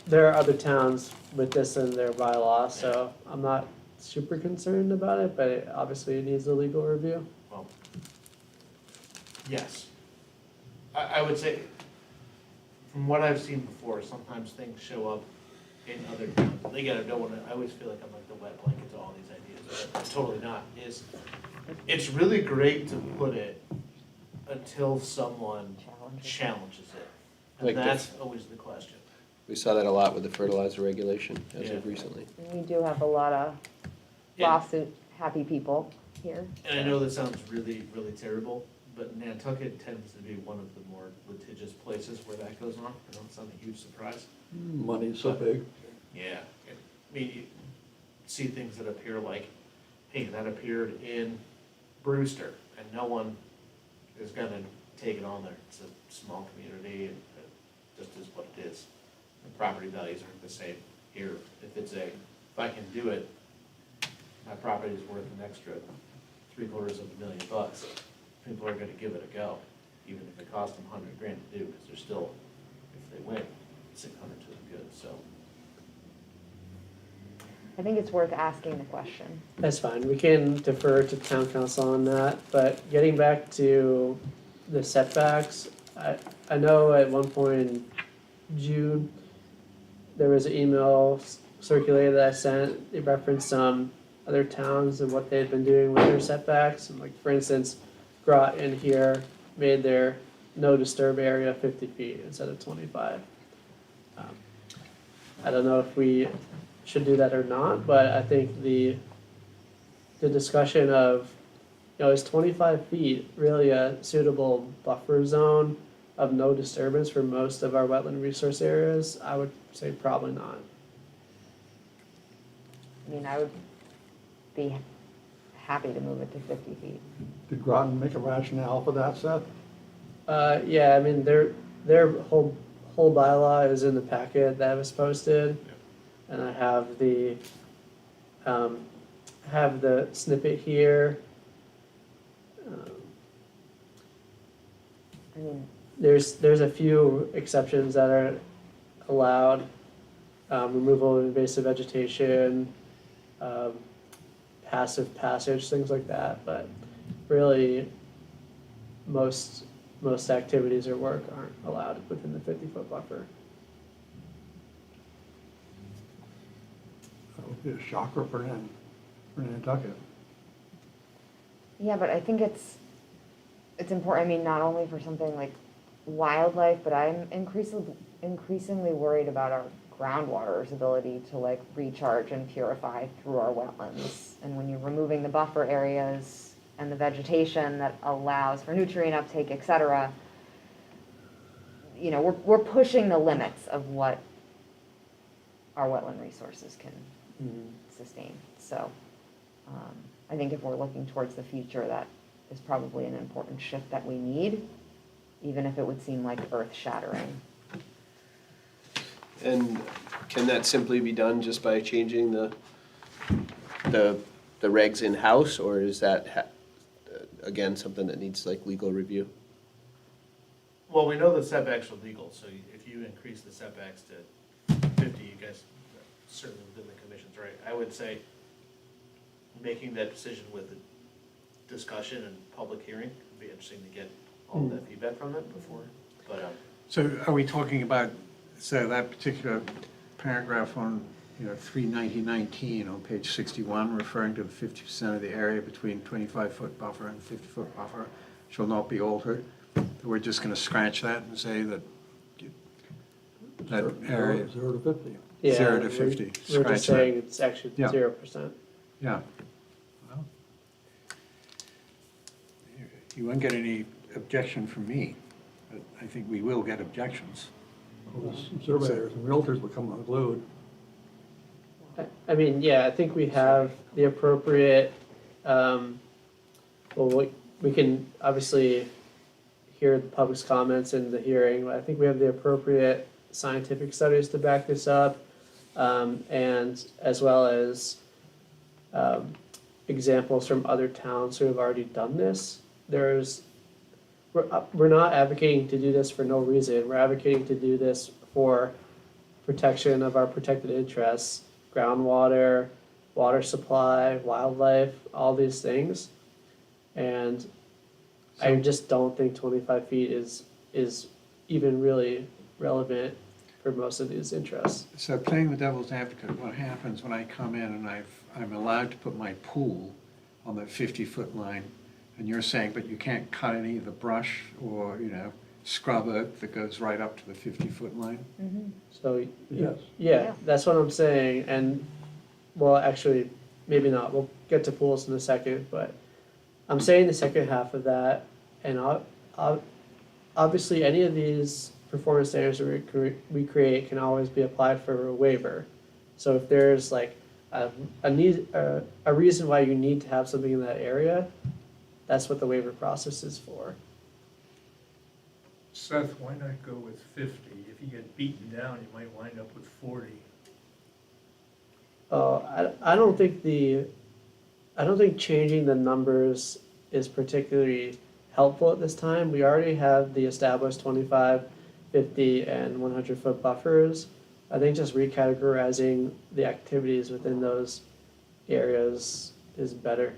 there are other towns with this in their bylaw, so I'm not super concerned about it, but obviously it needs a legal review. Well, yes. I would say, from what I've seen before, sometimes things show up in other towns. And again, I don't want to, I always feel like I'm like the wet blanket to all these ideas, but it's totally not. It's really great to put it until someone challenges it. Like And the- that's always the question. We saw that a lot with the fertilizer regulation as of Yeah. recently. We do have a lot of Yeah. lawsuit happy people here. And I know that sounds really, really terrible, but Nantucket tends to be one of the more litigious places where that goes on. I know it's not a huge surprise. Money's so big. Yeah, I mean, you see things that appear like, hey, that appeared in Brewster, and no one is gonna take it on there. It's a small community, and it just is what it is. The property values aren't the same here. If I can do it, my property is worth an extra $750,000. People are gonna give it a go, even if it costs them $100,000 to do, because they're still, if they win, 600 to the good, so. I think it's worth asking the question. That's fine, we can defer to town council on that, but getting back to the setbacks, I know at one point in June, there was an email circulated that I sent, it referenced some other towns and what they'd been doing with their setbacks, and like, for instance, Groton here made their no disturb area 50 feet instead of 25. I don't know if we should do that or not, but I think the discussion of, is 25 feet really a suitable buffer zone of no disturbance for most of our wetland resource areas? I would say probably not. I mean, I would be happy to move it to 50 feet. Did Groton make a rationale for that, Seth? Yeah, I mean, their whole bylaw is in the packet that was posted. And I have the snippet here. I mean, There's a few exceptions that are allowed, removal of invasive vegetation, passive passage, things like that, but really, most activities or work aren't allowed within the 50-foot buffer. That would be a shocker for Nantucket. yeah, but I think it's important, I mean, not only for something like wildlife, but I'm increasingly worried about our groundwater's ability to like recharge and purify through our wetlands. And when you're removing the buffer areas and the vegetation that allows for nutrient uptake, et cetera, we're pushing the limits of what our wetland resources can sustain. So I think if we're looking towards the future, that is probably an important shift that we need, even if it would seem like earth-shattering. And can that simply be done just by changing the regs in-house, or is that, again, something that needs like legal review? Well, we know the setbacks are legal, so if you increase the setbacks to 50, you guys are certainly within the commission's right. I would say making that decision with a discussion and public hearing would be interesting to get all of that feedback from it before, but, So are we talking about, so that particular paragraph on, 39019 on page 61, referring to the 50% of the area between 25-foot buffer and 50-foot buffer shall not be altered? We're just going to scratch that and say that area, 0 to 50. Yeah, 0 to 50. We're just Scratch that. saying it's actually Yeah. 0%. Yeah. Well, you won't get any objection from me, but I think we will get objections. Surveyors and realtors will come unglued. I mean, yeah, I think we have the appropriate, well, we can obviously hear the public's comments in the hearing. I think we have the appropriate scientific studies to back this up, and as well as examples from other towns who have already done this. We're not advocating to do this for no reason. We're advocating to do this for protection of our protected interests, groundwater, water supply, wildlife, all these things. And I just don't think 25 feet is even really relevant for most of these interests. So playing the devil's advocate, what happens when I come in and I'm allowed to put my pool on the 50-foot line, and you're saying, but you can't cut any of the brush or, scrub it that goes right up to the 50-foot line? So, Yes. yeah, that's what I'm saying. And, well, actually, maybe not. We'll get to pools in a second, but I'm saying the second half of that, and obviously any of these performance standards that we create can always be applied for a waiver. So if there's like a reason why you need to have something in that area, that's what the waiver process is for. Seth, why not go with 50? If you get beaten down, you might wind up with 40. I don't think changing the numbers is particularly helpful at this time. We already have the established 25, 50, and 100-foot buffers. I think just recategorizing the activities within those areas is better.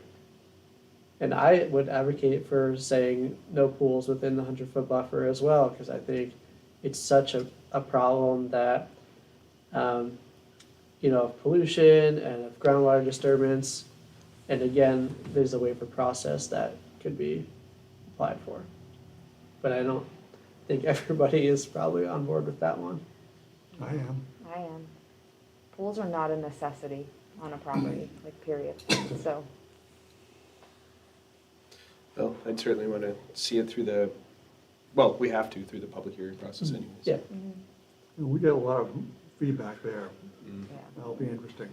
And I would advocate for saying no pools within the 100-foot buffer as well, because I think it's such a problem that, of pollution and of groundwater disturbance. And again, there's a waiver process that could be applied for. But I don't think everybody is probably on board with that one. I am. I am. Pools are not a necessity on a property, like, period, so. Well, I'd certainly want to see it through we have to through the public hearing process anyways. Yeah. We get a lot of feedback there. Yeah. That'll be interesting.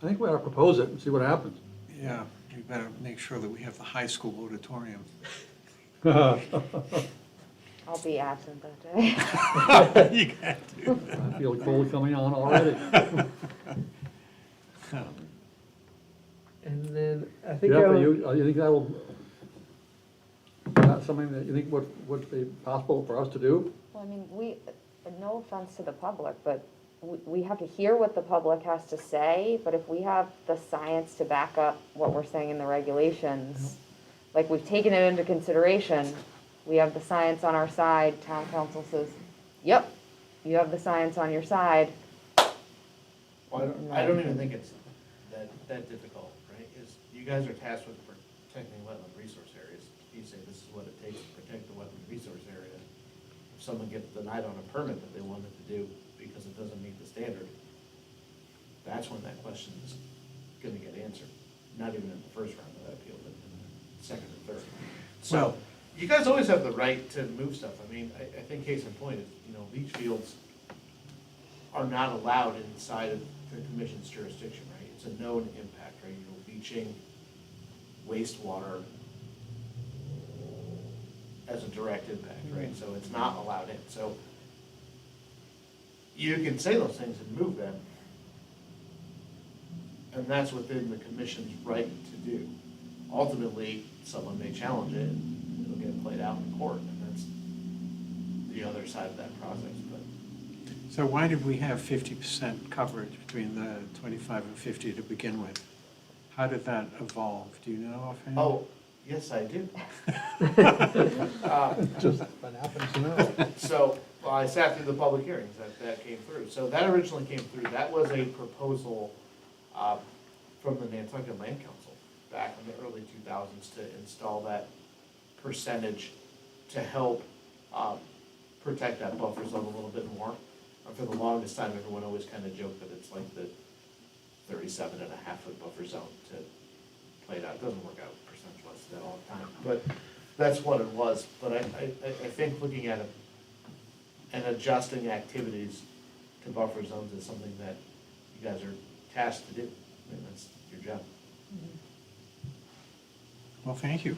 I think we ought to propose it and see what happens. Yeah, we better make sure that we have the high school auditorium. I'll be absent that day. You got to. I feel cold coming on already. And then I think Jeff, you think that'll, that's something that you think would be possible for us to do? Well, I mean, no offense to the public, but we have to hear what the public has to say, but if we have the science to back up what we're saying in the regulations, like, we've taken it into consideration, we have the science on our side, town council says, yep, you have the science on your side. Well, I don't even think it's that difficult, right? Is you guys are tasked with protecting wetland resource areas. You say this is what it takes to protect the wetland resource area. If someone gets denied on a permit that they wanted to do because it doesn't meet the standard, that's when that question is gonna get answered. Not even in the first round of that appeal, but in the second or third. So, Well- you guys always have the right to move stuff. I mean, I think case in point is, leach fields are not allowed inside of the commission's jurisdiction, right? It's a known impact, right? Leaching wastewater as a direct impact, right? So it's not allowed in. So you can say those things and move them, and that's within the commission's right to do. Ultimately, someone may challenge it, and it'll get played out in court, and that's the other side of that process, but. So why did we have 50% coverage between the 25 and 50 to begin with? How did that evolve? Do you know offhand? Oh, yes, I do. Just what happens to know. So, well, I sat through the public hearings that came through. So that originally came through, that was a proposal from the Nantucket Land Council back in the early 2000s to install that percentage to help protect that buffer zone a little bit more. For the longest time, everyone always kind of joked that it's like the 37.5-foot buffer zone to play it out. It doesn't work out percentage-wise that all the time, but that's what it was. But I think looking at it and adjusting activities to buffer zones is something that you guys are tasked to do. I mean, that's your job. Well, thank you.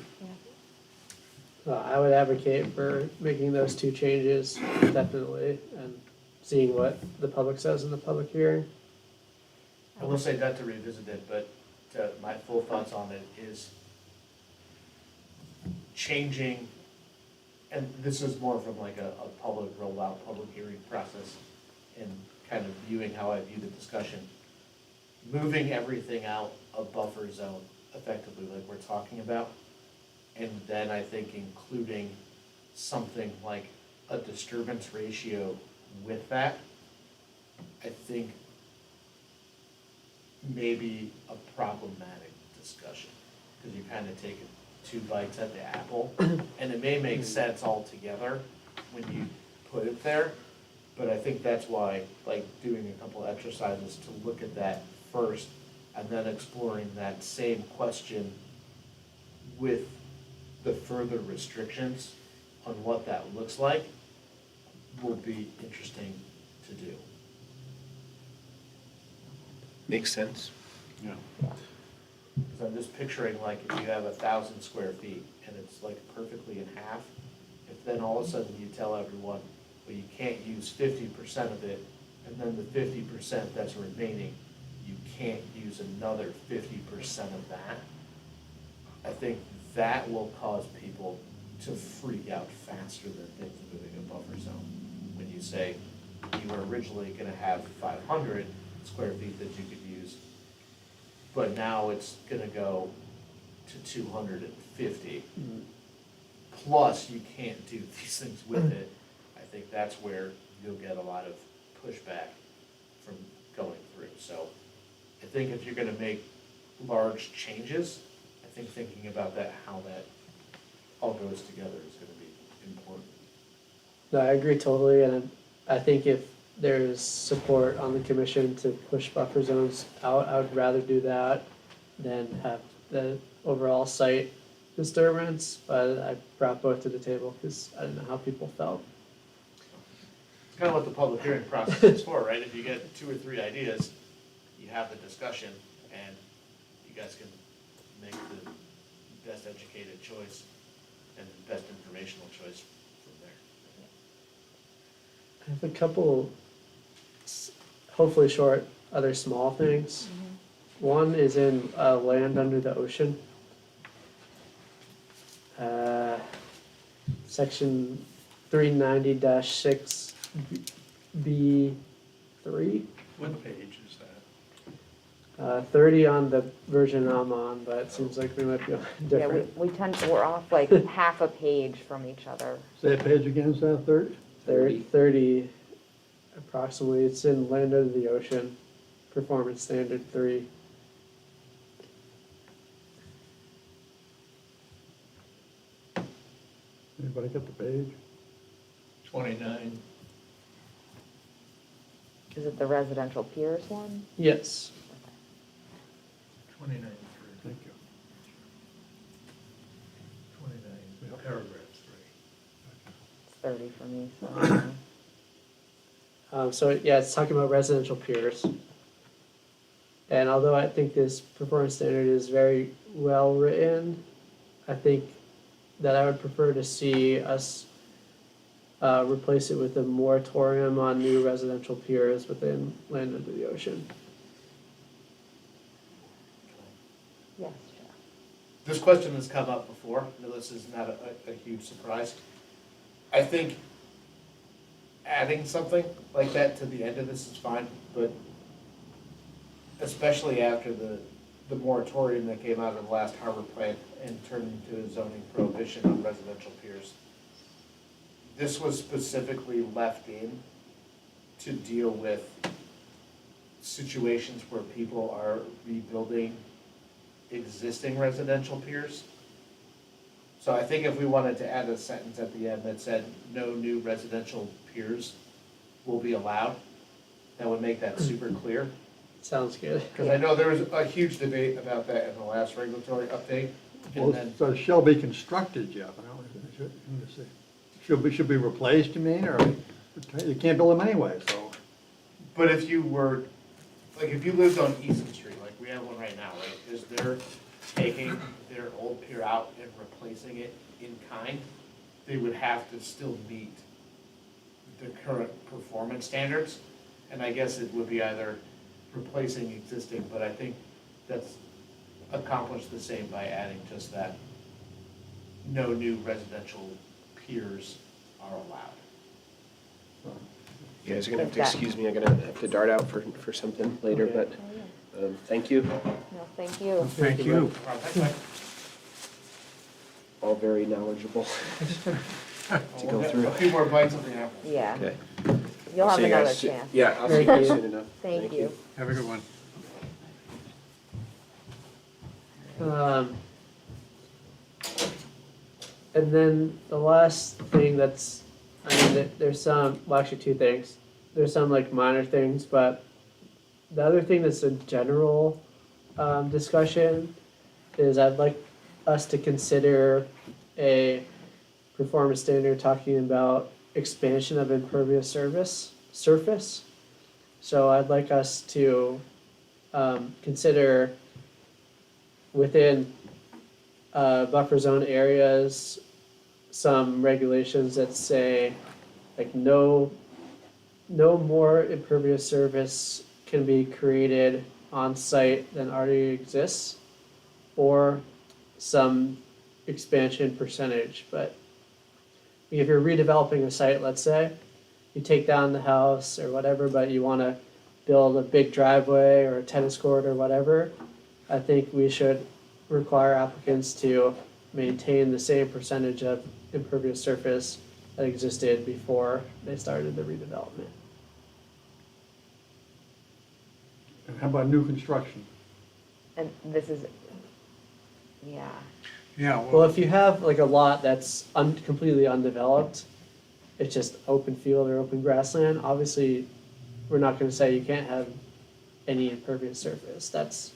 I would advocate for making those two changes, definitely, and seeing what the public says in the public hearing. I will say not to revisit it, but my full thoughts on it is changing, and this is more from like a public rollout, public hearing process, and kind of viewing how I view the discussion. Moving everything out of buffer zone effectively like we're talking about, and then I think including something like a disturbance ratio with that, I think maybe a problematic discussion, because you kind of take two bites at the apple, and it may make sense altogether when you put it there, but I think that's why, like, doing a couple exercises to look at that first, and then exploring that same question with the further restrictions on what that looks like will be interesting to do. Makes sense. Yeah. Because I'm just picturing, like, if you have 1,000 square feet and it's like perfectly in half, if then all of a sudden you tell everyone, well, you can't use 50% of it, and then the 50% that's remaining, you can't use another 50% of that, I think that will cause people to freak out faster than things moving a buffer zone. When you say you were originally gonna have 500 square feet that you could use, but now it's gonna go to 250. Plus, you can't do these things with it. I think that's where you'll get a lot of pushback from going through. So I think if you're gonna make large changes, I think thinking about that, how that all goes together is gonna be important. No, I agree totally, and I think if there's support on the commission to push buffer zones out, I would rather do that than have the overall site disturbance, but I brought both to the table because I didn't know how people felt. It's kind of what the public hearing process is for, right? If you get 2 or 3 ideas, you have the discussion, and you guys can make the best educated choice and the best informational choice from there. I have a couple, hopefully short, other small things. One is in land under the ocean. Section 390-6B3. What page is that? 30 on the version I'm on, but it seems like we might be on Yeah, different. we're off like half a page from each other. Say that page again, is that 30? 30 approximately. It's in land under the ocean, performance standard 3. Anybody get the page? 29. Is it the residential piers one? Yes. 29, Thank you. 29, paragraph 3. It's 30 for me, so. I don't know. So yeah, it's talking about residential piers. And although I think this performance standard is very well written, I think that I would prefer to see us replace it with a moratorium on new residential piers within land under the ocean. Yes, Jeff. This question has come up before, no, this is not a huge surprise. I think adding something like that to the end of this is fine, but especially after the moratorium that came out of the last harbor plan and turned into a zoning prohibition on residential piers. This was specifically left in to deal with situations where people are rebuilding existing residential piers. So I think if we wanted to add a sentence at the end that said, no new residential piers will be allowed, that would make that super clear. Sounds good. Because I know there was a huge debate about that in the last regulatory update. Well, And then, so shall be constructed, Jeff, I don't, should be replaced, you mean, or you can't build them anyway, so. but if you were, like, if you lived on Easton Street, like we have one right now, right? Is they're taking their old pier out and replacing it in kind, they would have to still meet the current performance standards. And I guess it would be either replacing existing, but I think that's accomplished the same by adding just that no new residential piers are allowed. You guys are gonna have to excuse me, I'm gonna have to dart out for something later, Okay. but, thank you, No, thank you. Thank you. All right, thanks, Mike. all very knowledgeable. We'll go get through. a few more bites of the apple. Yeah, Okay. you'll have See you another guys chance. Yeah, I'll see you Thank guys you. soon enough. Thank you. Have a good one. And then the last thing that's, I mean, there's some, well, actually two things. There's some like minor things, but the other thing that's a general discussion is I'd like us to consider a performance standard talking about expansion of impervious surface. So I'd like us to consider within buffer zone areas some regulations that say like no more impervious surface can be created on site than already exists, or some expansion percentage. But if you're redeveloping a site, let's say, you take down the house or whatever, but you want to build a big driveway or a tennis court or whatever, I think we should require applicants to maintain the same percentage of impervious surface that existed before they started the redevelopment. And how about new construction? And this is, yeah, Yeah, Well, if you have like a lot that's completely undeveloped, it's just open field or open grassland, obviously, we're not gonna say you can't have any impervious surface. That's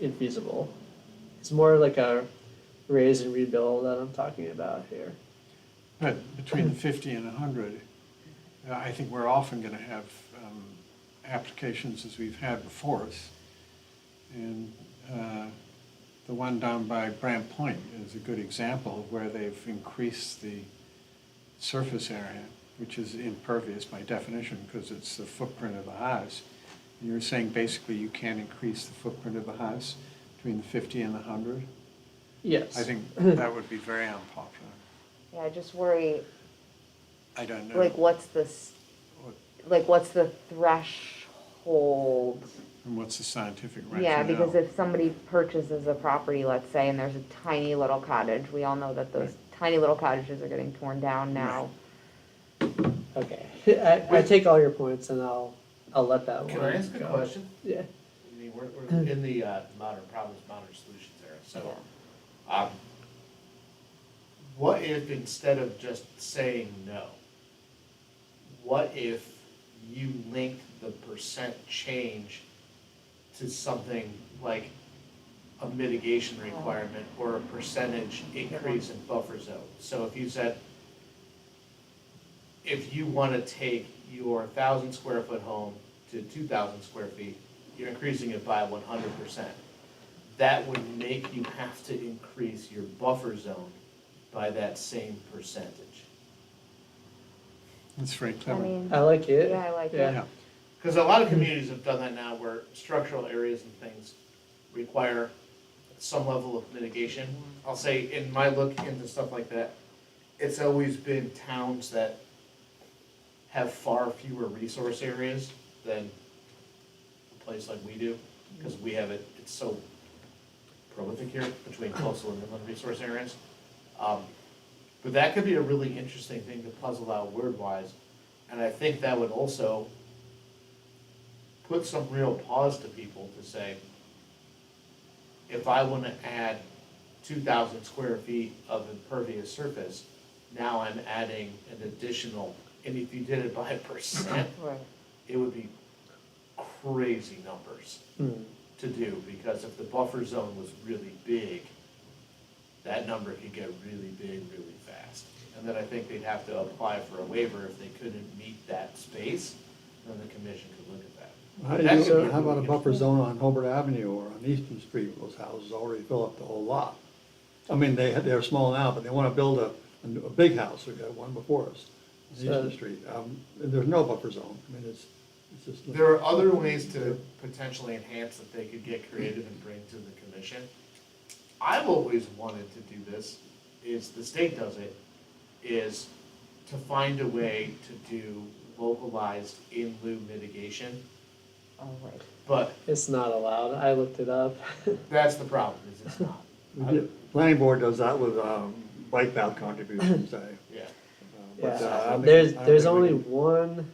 infeasible. It's more like a raise and rebuild that I'm talking about here. but between the 50 and 100, I think we're often going to have applications as we've had before us. And the one down by Brant Point is a good example of where they've increased the surface area, which is impervious by definition because it's the footprint of the house. And you're saying basically you can't increase the footprint of the house between the 50 and the 100? Yes. I think that would be very unpopular. yeah, I just worry, I don't know. like, what's the threshold? And what's the scientific rationale? Yeah, because if somebody purchases a property, let's say, and there's a tiny little cottage, we all know that those tiny little cottages are getting torn down now. Okay. I take all your points and I'll let that one Can I ask a go. question? Yeah. I mean, we're in the modern problems, modern solutions era, so, what if instead of just saying no, what if you linked the percent change to something like a mitigation requirement or a percentage increase in buffer zone? So if you said, if you want to take your 1,000 square foot home to 2,000 square feet, you're increasing it by 100%. That would make you have to increase your buffer zone by that same percentage. That's very I clever. mean, I like it. yeah, I like it. Yeah. Because a lot of communities have done that now where structural areas and things require some level of mitigation. I'll say in my look into stuff like that, it's always been towns that have far fewer resource areas than a place like we do, because we have it, it's so prolific here between coastal and inland resource areas. But that could be a really interesting thing to puzzle out word-wise, and I think that would also put some real pause to people to say, if I want to add 2,000 square feet of impervious surface, now I'm adding an additional, and if you did it by percent, Right. it would be crazy numbers to do, because if the buffer zone was really big, that number could get really big really fast. And then I think they'd have to apply for a waiver if they couldn't meet that space, then the commission could look at that. How do That you, could be how about a really buffer zone on Hobart Avenue or on Eastern Street, where those houses already fill up the whole lot? I mean, they're small now, but they wanna build a big house, we got one before us, on So- Eastern Street. And there's no buffer zone, I mean, it's just. There are other ways to potentially enhance that they could get creative and bring to the commission. I've always wanted to do this, is the state does it, is to find a way to do localized in lieu mitigation. Oh, right. But It's not allowed. I looked it up. that's the problem, is it's not. The Planning board does that with, bike path contributions, say. Yeah. But, I don't There's think- I don't there's think we only can-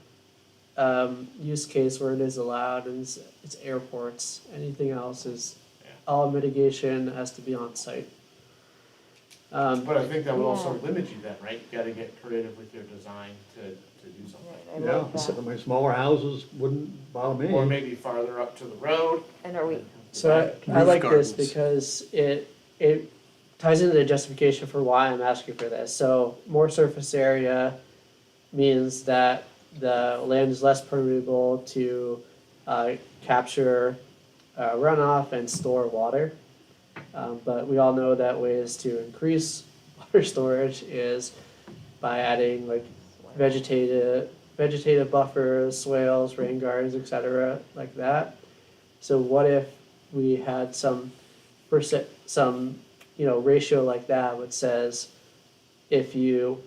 one use case where it is allowed, and it's airports. Anything else is Yeah. all mitigation has to be on site. But I think that would also Yeah. limit you then, right? You gotta get creative with your design to do something. I Yeah, like so, that. I mean, smaller houses wouldn't bother me. Or maybe farther up to the road. And are we, So I Roof like gardens. this because it ties into the justification for why I'm asking for this. So more surface area means that the land is less permeable to capture runoff and store water. But we all know that ways to increase water storage is by adding like vegetative buffers, swales, rain gardens, etc., like that. So what if we had some ratio like that, which says if you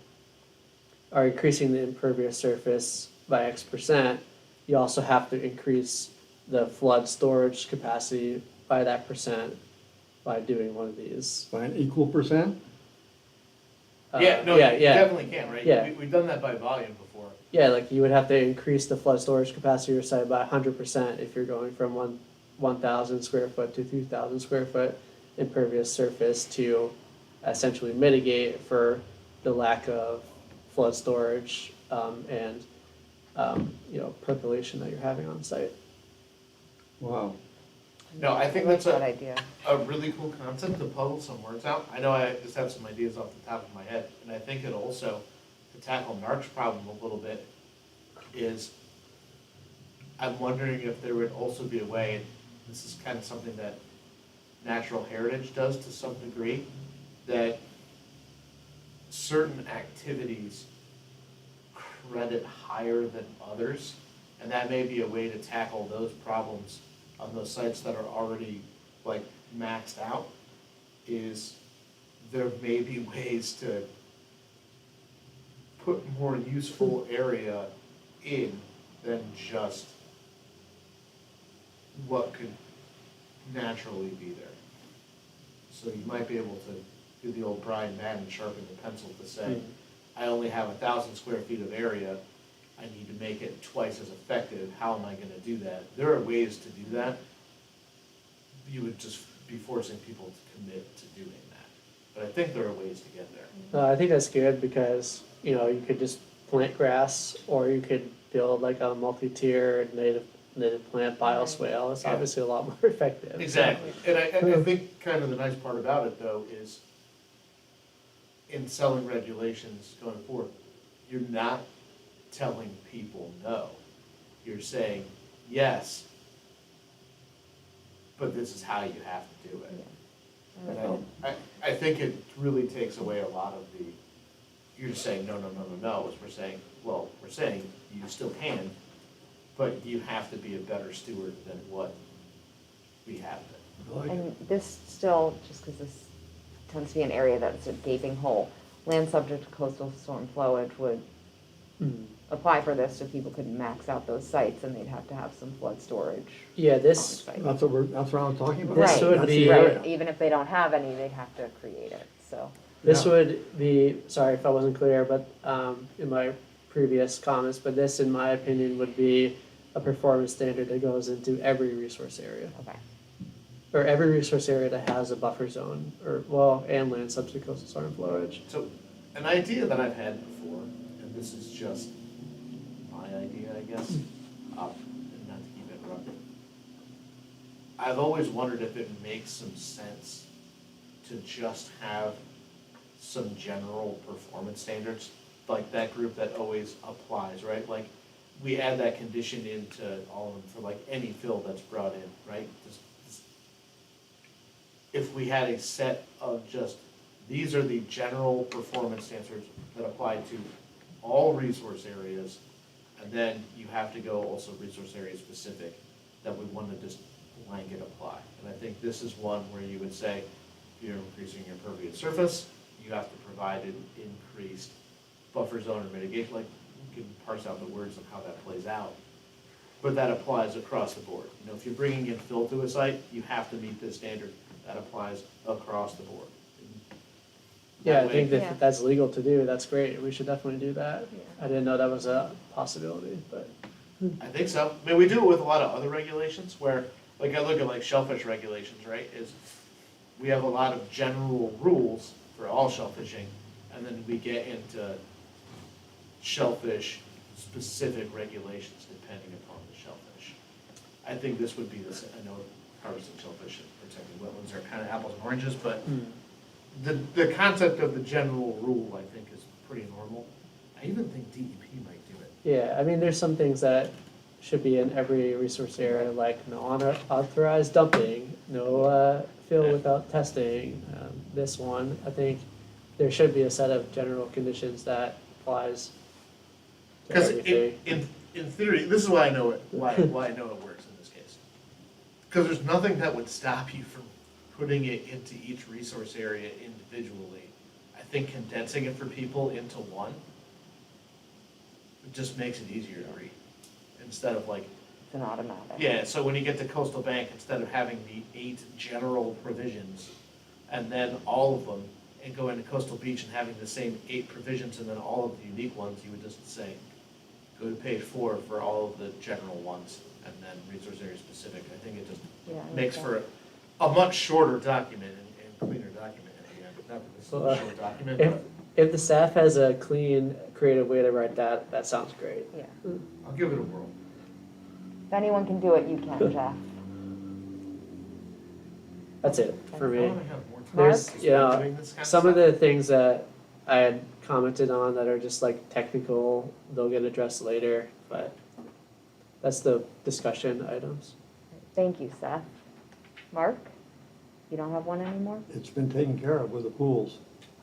are increasing the impervious surface by X%, you also have to increase the flood storage capacity by that percent by doing one of these. By an equal percent? Yeah, no, you Yeah. definitely can, right? Yeah. We've done that by volume before. Yeah, like you would have to increase the flood storage capacity of your site by 100% if you're going from 1,000 square foot to 2,000 square foot impervious surface to essentially mitigate for the lack of flood storage and percolation that you're having on site. Wow. No, I think like that's that a idea. really cool concept to puzzle some words out. I know I just have some ideas off the top of my head, and I think it also, to tackle Mark's problem a little bit, is I'm wondering if there would also be a way, and this is kind of something that natural heritage does to some degree, that certain activities credit higher than others, and that may be a way to tackle those problems on those sites that are already like maxed out, is there may be ways to put more useful area in than just what could naturally be there. So you might be able to do the old Brian Madden sharpen the pencil to say, I only have 1,000 square feet of area, I need to make it twice as effective, how am I gonna do that? There are ways to do that. You would just be forcing people to commit to doing that. But I think there are ways to get there. I think that's good because, you could just plant grass or you could build like a multi-tiered native plant bioswale. It's Yeah. obviously a lot more effective. Exactly, and I think kind of the nice part about it though is in selling regulations going forward, you're not telling people no. You're saying, yes, but this is how you have to do it. And I think it really takes away a lot of the, you're just saying, no, as we're saying, we're saying you still can, but you have to be a better steward than what we have been. I like it. And this still, just because this tends to be an area that's a gaping hole, land subject to coastal storm flowage would apply for this, so people could max out those sites and they'd have to have some flood storage Yeah, on this, site. That's what I'm talking about. This Right, would That's be- the area. Right, even if they don't have any, they'd have to create it, so. this Yeah. would be, sorry if I wasn't clear, but in my previous comments, but this, in my opinion, would be a performance standard that goes into every resource area. Okay. Or every resource area that has a buffer zone, and land subject to coastal storm flowage. So, an idea that I've had before, and this is just my idea, I guess, and not to keep interrupting. I've always wondered if it makes some sense to just have some general performance standards, like that group that always applies, right? Like, we add that condition into all of them for like any fill that's brought in, right? If we had a set of just these are the general performance standards that apply to all resource areas. And then you have to go also resource area specific that we want to just blanket apply. And I think this is one where you would say, if you're increasing your impervious surface, you have to provide an increased buffer zone or mitigation, like you can parse out the words of how that plays out. But that applies across the board. You know, if you're bringing in fill to a site, you have to meet this standard. That applies across the board. Yeah, That I way- think that Yeah. if that's legal to do, that's great. We should definitely do that. Yeah. I didn't know that was a possibility, but. I think so. I mean, we do it with a lot of other regulations where, like, I look at like shellfish regulations, right? Is we have a lot of general rules for all shellfishing, and then we get into shellfish specific regulations depending upon the shellfish. I think this would be this, I know harvesting shellfish and protecting wetlands are kind of apples and oranges, but the concept of the general rule, I think, is pretty normal. I even think DEP might do it. Yeah, I mean, there's some things that should be in every resource area, like no unauthorized dumping, no fill Yeah. without testing. This one, I think there should be a set of general conditions that applies to Because everything. in theory, this is why I know it, why I know it works in this case. Because there's nothing that would stop you from putting it into each resource area individually. I think condensing it for people into one, it just makes it easier to read. Instead of like, It's an automatic. yeah, so when you get to coastal bank, instead of having the 8 general provisions and then all of them, and go into coastal beach and having the same 8 provisions and then all of the unique ones, you would just say, go to page 4 for all of the general ones and then resource area specific. I think it just Yeah, I makes like for a much shorter document and cleaner document at the end. Not that this is a short document, If, but if the staff has a clean, creative way to write that, that sounds great. Yeah. I'll give it a whirl. If anyone can do it, you can, Jeff. That's it for I me. wanna have more time There's, to you spend know, doing this kind some of stuff. the things that I had commented on that are just like technical, they'll get addressed later, but that's the discussion items. Thank you, Seth. Mark? You don't have one anymore? It's been taken care of with the pools.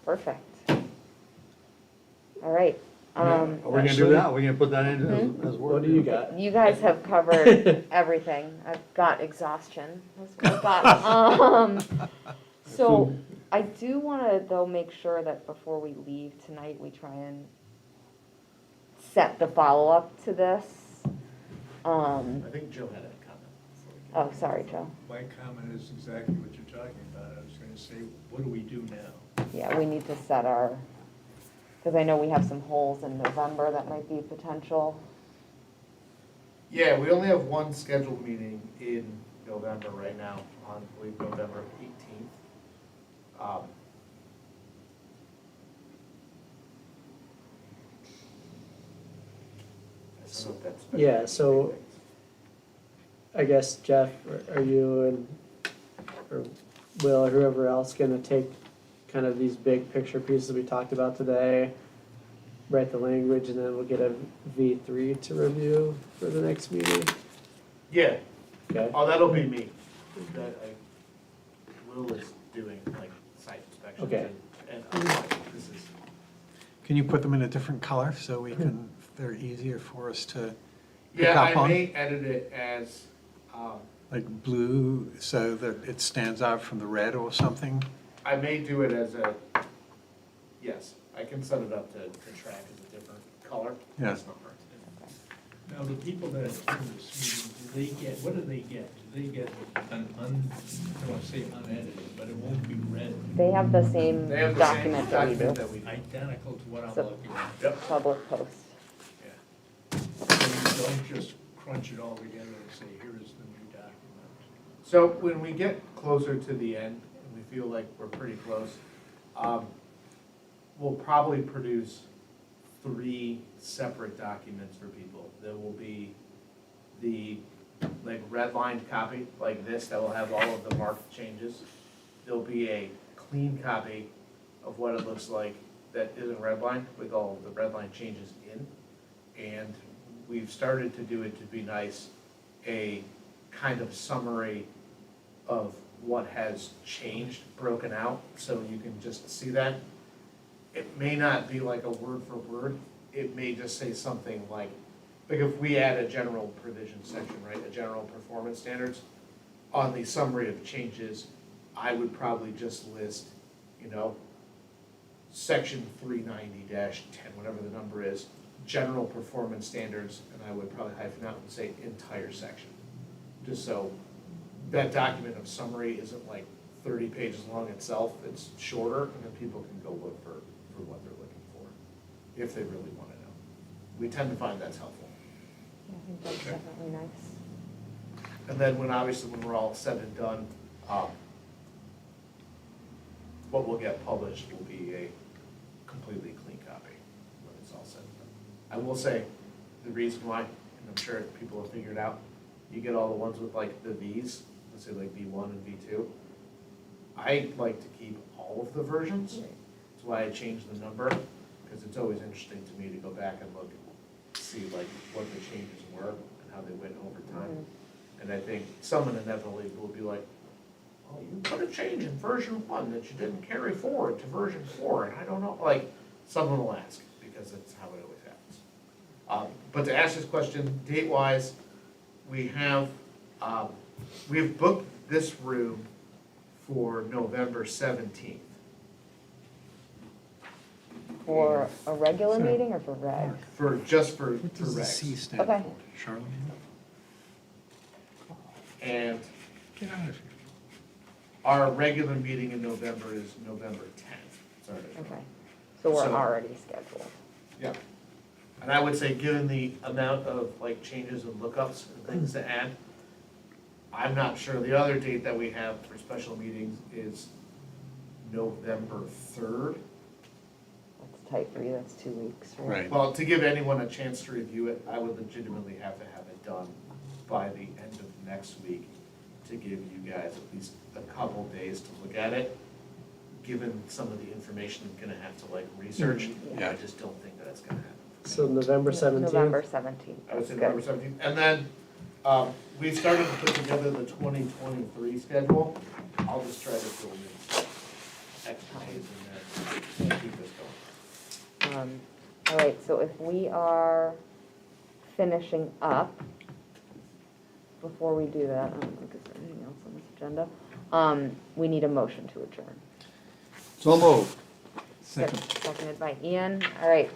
Perfect. All right. Are we gonna do that? Are we gonna put that in as work? What do you got? You guys have covered everything. I've got exhaustion. That's what I've got. So I do wanna though make sure that before we leave tonight, we try and set the follow-up to this. I think Joe had a comment. Oh, sorry, Joe. My comment is exactly what you're talking about. I was gonna say, what do we do now? Yeah, we need to set our, because I know we have some holes in November that might be potential. Yeah, we only have one scheduled meeting in November right now, on, I believe, November 18th. I don't know if that's special. Yeah, so I guess Jeff, are you and, or Will, or whoever else gonna take kind of these big picture pieces we talked about today, write the language, and then we'll get a V3 to review for the next meeting? Yeah, Okay, oh, that'll be me. That Will is doing like site inspections Okay. and this is, Can you put them in a different color so we can, they're easier for us to pick yeah, up I on? may edit it as, Like blue so that it stands out from the red or something? I may do it as a, yes, I can set it up to track as a different color. Yeah. That's not hard to do. Now, the people that attend this meeting, do they get, what do they get? Do they get an I don't want to say unedited, but it won't be read, They have the same They have the same document that we document do, that we do. identical to what I'm So- looking at? Yep. public post. Yeah. So you don't just crunch it all together and say, here is the new document. So when we get closer to the end, and we feel like we're pretty close, we'll probably produce 3 separate documents for people. There will be the like redlined copy like this that will have all of the marked changes. There'll be a clean copy of what it looks like that isn't redlined with all of the redline changes in. And we've started to do it to be nice, a kind of summary of what has changed, broken out, so you can just see that. It may not be like a word for word, it may just say something like if we add a general provision section, right, a general performance standards, on the summary of changes, I would probably just list, section 390-10, whatever the number is, general performance standards, and I would probably hyphen out and say entire section. Just so that document of summary isn't like 30 pages long itself, it's shorter, and then people can go look for what they're looking for, if they really want to know. We tend to find that's helpful. Yeah, I think that's definitely nice. And then when we're all said and done, what will get published will be a completely clean copy when it's all said and done. I will say, the reason why, and I'm sure people have figured out, you get all the ones with like the V's, let's say like V1 and V2. I like to keep all of the versions. That's why I changed the number, because it's always interesting to me to go back and look and see like what the changes were and how they went over time. And I think someone inevitably will be like, oh, you put a change in version 1 that you didn't carry forward to version 4, and I don't know, like, someone will ask, because that's how it always happens. But to ask this question, date-wise, we've booked this room for November 17th. For a regular So- meeting or for reg? Just for What does the C regs. stand Okay. for? Charlemagne? And Get out of here. our regular meeting in November is November 10th. Sorry. Okay, so we're So- already scheduled. Yeah. And I would say, given the amount of like changes and lookups and things to add, I'm not sure. The other date that we have for special meetings is November 3rd. That's tight for you, that's 2 weeks, right? Right. Well, to give anyone a chance to review it, I would legitimately have it done by the end of next week to give you guys at least a couple days to look at it. Given some of the information I'm gonna have to like research, Yeah. I just don't think that it's gonna happen. So November 17th. November 17th, I would that's say good. November 17th. And then, we started to put together the 2023 schedule. I'll just try to fill in extra days in there to keep this going. All right, so if we are finishing up, before we do that, I don't think there's anything else on this agenda, we need a motion to adjourn. So moved. Second. Seconded by Ian. All right,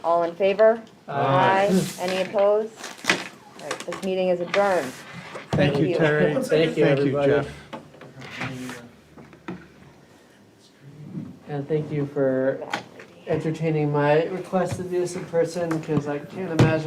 all in favor? Aye. Any opposed? All right, this meeting is adjourned. Thank you, Terry. Thank you, Thank you, everybody. Jeff. And thank you for entertaining my request to do this in person, because I can't imagine